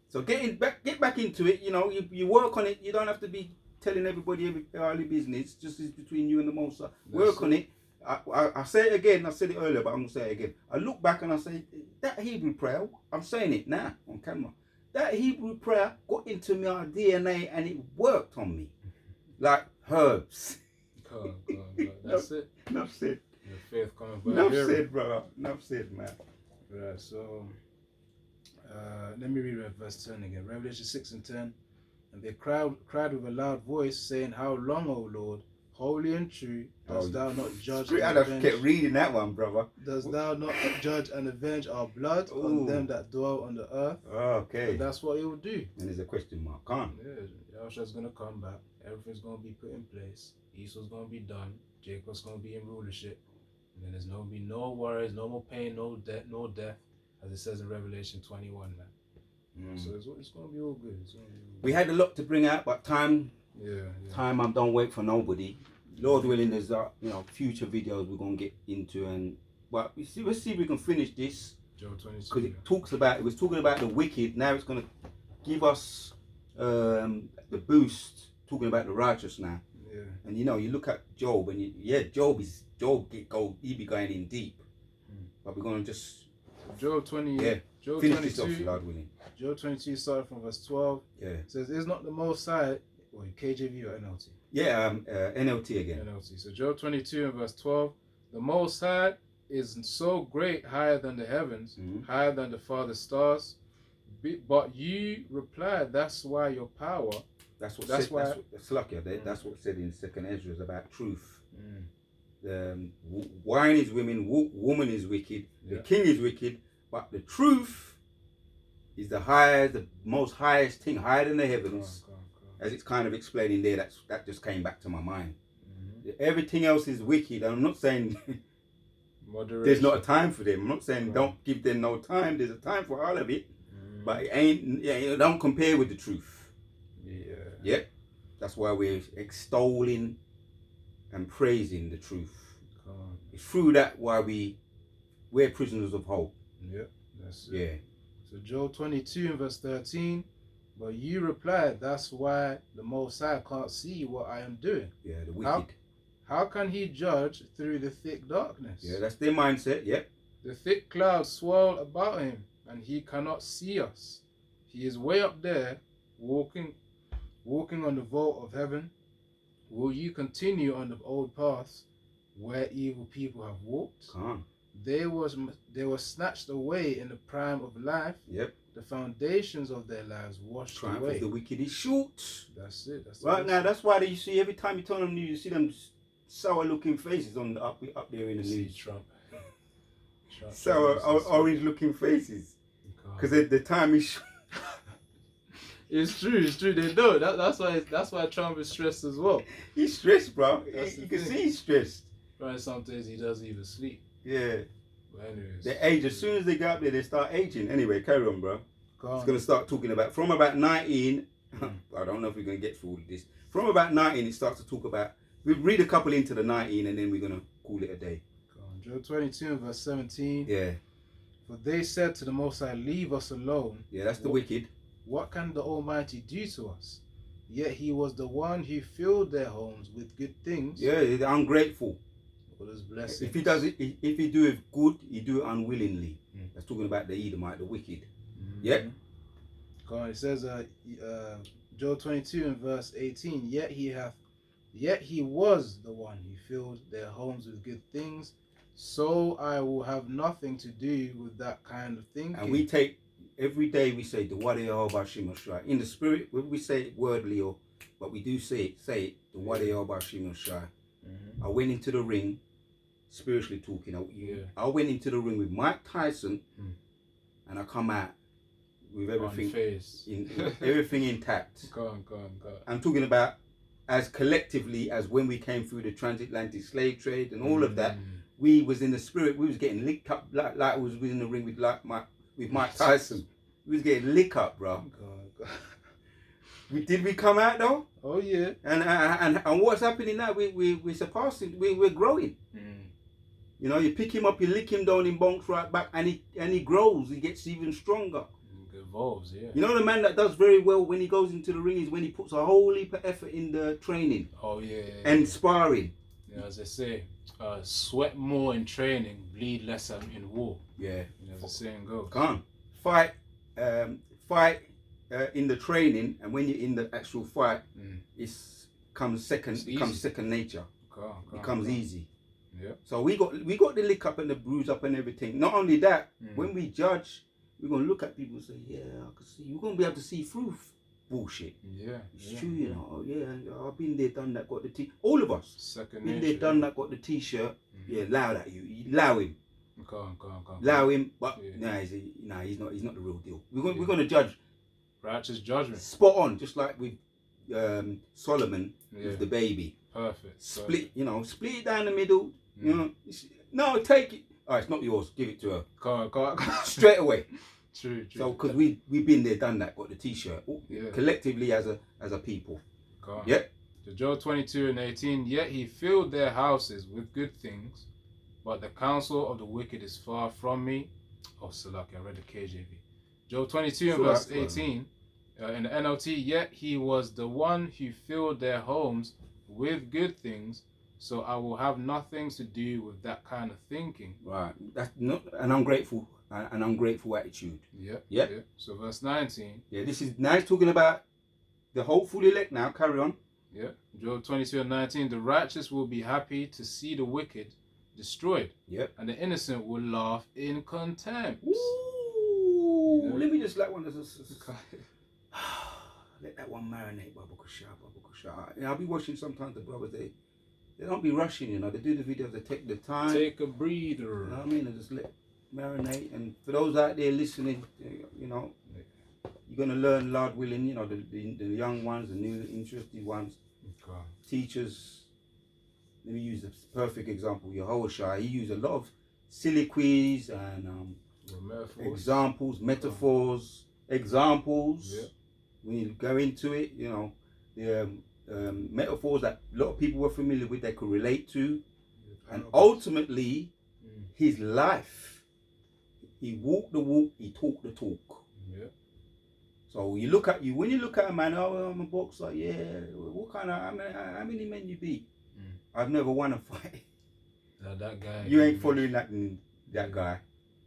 So get back into it. You work on it. You don't have to be telling everybody all the business. Just is between you and the Most High. Work on it. I say it again. I said it earlier, but I'm gonna say it again. I look back and I say that Hebrew prayer. I'm saying it now on camera. That Hebrew prayer got into my DNA and it worked on me like herbs. God. That's it. Enough said. Your faith coming by Enough hearing. said, brother. Enough said, man. Right. So let me read verse 10 again. Revelation 6:10. And they cried with a loud voice, saying, "How long, O Lord, holy and true, dost thou not judge and I avenge? kept reading that one, brother. Dost thou not judge and avenge our blood on them that dwell on the earth?" Okay. And that's what he will do. And there's a question mark. Come. Yeah, Yahushua's going to come back. Everything's going to be put in place. Esau's going to be done. Jacob's going to be in rulership. And then there's going to be no worries, no more pain, no death, as it says in Revelation 21, man. So it's going to be all good. We had a lot to bring out, but time, time, don't wait for nobody. Lord willing, there's future videos we're gonna get into, but let's see if we can finish this. Job 22. Because it was talking about the wicked. Now it's gonna give us the boost, talking about the righteous now. Yeah. And you look at Job, and he be going in deep. But we're gonna just Job 20. Job finish 22. this off, Lord willing. Job 22 starting from verse 12. It says, "Is not the Most High," or KJV or NLT? Yeah, NLT again. NLT. So Job 22 and verse 12. "The Most High is so great, higher than the heavens, higher than the farthest stars. But you replied, that's why your power." That's what said in Second Ezra is about truth. Wine is woman is wicked. The king is wicked, but the truth is the most highest thing, higher than the heavens. As it's kind of explaining there, that just came back to my mind. Everything else is wicked. And I'm not saying there's not a time for them. I'm not saying don't give them no time. There's a time for all of it. But it ain't, don't compare with the truth. Yep. That's why we're extolling and praising the truth. It's through that why we're prisoners of hope. Yep. That's it. Yeah. So Job 22 and verse 13. "But you replied, that's why the Most High can't see what I am doing." Yeah, the wicked. How can he judge through the thick darkness? Yeah, that's their mindset. Yep. "The thick clouds swirl about him, and he cannot see us. He is way up there, walking on the vault of heaven. Will you continue on the old paths where evil people have walked? They were snatched away in the prime of life. Yep. The foundations of their lives washed Triumph away." of the wicked is short. That's it. Right now, that's why you see every time you turn on the news, you see them sour-looking faces on up there in the news. Trump. Sour, orange-looking faces. Because the time is short. It's true. They know. That's why Trump is stressed as well. He's stressed, bro. You can thing. see he's stressed. Right. Some days he doesn't even sleep. Yeah. But anyways, They age as soon as they get up there. They start aging. Anyway, carry on, bro. It's gonna start talking about from about 19. I don't know if we're gonna get through all of this. From about 19, it starts to talk about. We read a couple into the 19, and then we're gonna call it a day. Job 22 and verse 17. Yeah. For they said to the Most High, leave us alone. Yeah, that's the What- wicked. What can the Almighty do to us? Yet he was the one who filled their homes with good things. Yeah, they're ungrateful. All his blessings. If he does it, if he do it good, he do it unwillingly. Mm. That's talking about the Edomite, the wicked. Mhm. Yeah. Go on. It says, Job 22 and verse 18. Yet he was the one who filled their homes with good things. So I will have nothing to do with that kind of thinking. And we take every day we say the Wadi Bashim Shai. In the spirit, we say it wordly, but we do say it the Wadi Bashim Shai. I went into the ring, spiritually talking. I went into the ring with Mike Tyson, and I come out with everything everything intact. Go on. I'm talking about as collectively as when we came through the transatlantic slave trade and all of that. We was in the spirit. We was getting licked up like I was in the ring with Mike Tyson. We was getting licked up, bro. God. Did we come out though? Oh yeah. And what's happening now? We're surpassing. We're growing. You know, you pick him up, you lick him down in bonks right back, and he grows. He gets even stronger. It evolves, yeah. You know, the man that does very well when he goes into the ring is when he puts a whole heap of effort in the training. Oh yeah. And sparring. Yeah, as they say, sweat more in training, bleed less in war. Yeah. As the saying goes. Can't fight in the training, and when you're in the actual fight, it comes second nature. Becomes easy. Yeah. So we got the lick up and the bruise up and everything. Not only that, when we judge, we're gonna look at people and say, yeah, I can see. We're gonna be able to see through bullshit. Yeah. It's true, you know. Yeah, I've been there, done that, got the t. All of us. Second been nature. there, done that, got the t-shirt. Yeah, allow that. You allow him. Go on. Allow him, but he's not the real deal. We're gonna judge. Righteous judgment. Spot on, just like with Solomon with the baby. Perfect. Split it down the middle. You know, no, take it. Oh, it's not yours. Give it to her. Go on. Straight away. True. So, because we've been there, done that, got the t-shirt. Collectively as a people. Go on. Yeah. To Job 22 and 18. Yet he filled their houses with good things, but the counsel of the wicked is far from me. Oh, Salaki, I read the KJV. Job 22 and verse 18. In the NLT, yet he was the one who filled their homes with good things, so I will have nothing to do with that kind of thinking. Right. That's not an ungrateful attitude. Yeah. So verse 19. Yeah, this is now talking about the hopeful elect now. Carry on. Yeah. Job 22 and 19. The righteous will be happy to see the wicked destroyed. Yep. And the innocent will laugh in contempt. Ooh. Yeah. Let me just let one. Let that one marinate, Babu Kusha. I'll be watching sometimes the brothers, they don't be rushing, you know. They do the videos, they take the time. Take a breather. You know what I mean? They just let marinate. And for those out there listening, you know, you're going to learn, Lord willing, you know, the young ones, the new interested ones. Okay. Teachers, let me use the perfect example, Yehoshua. He used a lot of soliloquies and metaphors, examples. Yeah. When you go into it, you know, the metaphors that a lot of people were familiar with, they could relate to. And ultimately, his life, he walked the walk, he talked the talk. Yeah. So when you look at a man, oh, I'm a boxer, yeah, what kind of, how many men you beat? I've never won a fight. That guy. You ain't following that guy.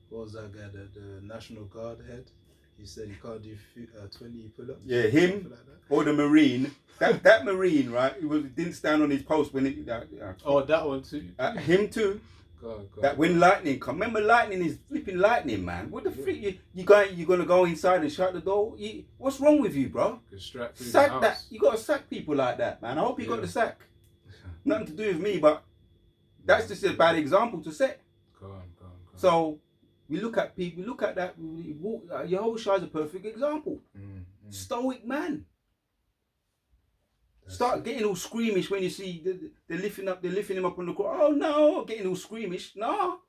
What was that guy, the National Guard head? He said he can't do 20 pull-ups. Yeah, him like or the Marine. That Marine, right? He didn't stand on his post when it. Oh, that one too. Him too. God. That when lightning come. Remember, lightning is flipping lightning, man. What the freak? You gonna go inside and shut the door? What's wrong with you, bro? Sack that. You gotta sack people like that, man. I hope you got the sack. Nothing to do with me, but that's just a bad example to set. Go on. So. We look at people, look at that. Yehoshua is a perfect example. Stoic man. Start getting all squeamish when you see they're lifting him up on the cross. Oh no, getting all squeamish. No.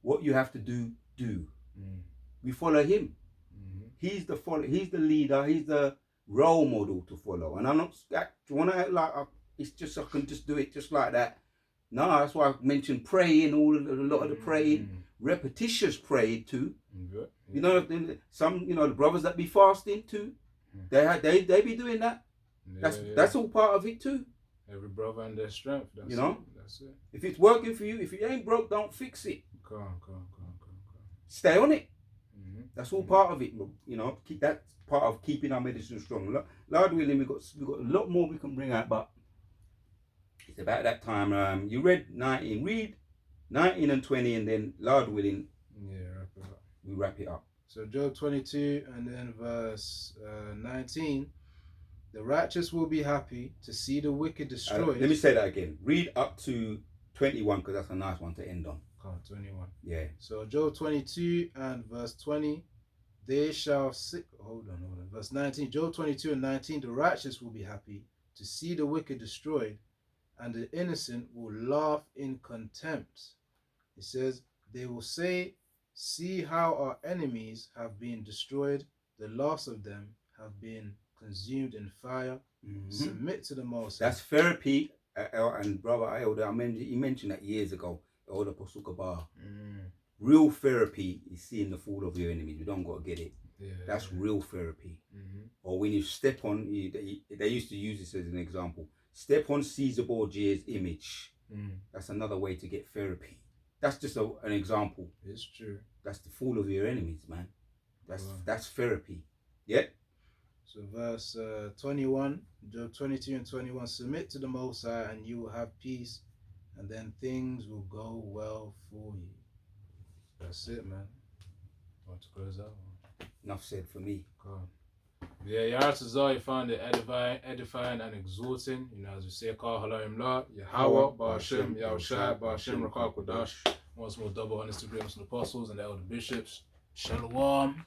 What you have to do. We follow him. He's the leader, he's the role model to follow. And I'm not want to act like it's just I can just do it just like that. No, that's why I mentioned praying. A lot of the praying, repetitious praying too. Yeah. You know, some the brothers that be fasting too. They be doing that. That's all part of it too. Every brother and their strength. That's you know, it. That's it. If it's working for you, if it ain't broke, don't fix it. Come on. Stay on it. That's all part of it. Keep that part of keeping our medicine strong. Lord willing, we got a lot more we can bring out, but it's about that time. You read 19. Read 19 and 20, and then Lord willing, wrap it up. We wrap it up. So Job 22 and then verse 19. The righteous will be happy to see the wicked destroyed. Let me say that again. Read up to 21 because that's a nice one to end on. 21. Yeah. So Job 22 and verse 20. They shall see. Hold on. Verse 19. Job 22 and 19. The righteous will be happy to see the wicked destroyed, and the innocent will laugh in contempt. It says, they will say, see how our enemies have been destroyed. The last of them have been consumed in fire. Submit to the Most High. That's therapy. And brother Elder, he mentioned that years ago. Elder Apostle Kabar. Real therapy is seeing the fall of your enemies. You don't got to get it. That's real therapy. Or when you step on, they used to use this as an example. Step on Caesar Borgia's image. That's another way to get therapy. That's just an example. It's true. That's the fall of your enemies, man. That's therapy. Yeah. So verse 21, Job 22 and 21, submit to the Most High and you will have peace, and then things will go well for you. That's it, man. Want to close out? Enough said for me. God. Yeah, Yaratazar, you found it edifying and exhorting. As we say, Kal Halayim La, Yahweh, Ba'ashem, Yahushai, Ba'ashem, Rakal Kodash. Once more, double honest agreements from the apostles and the elder bishops. Shalom.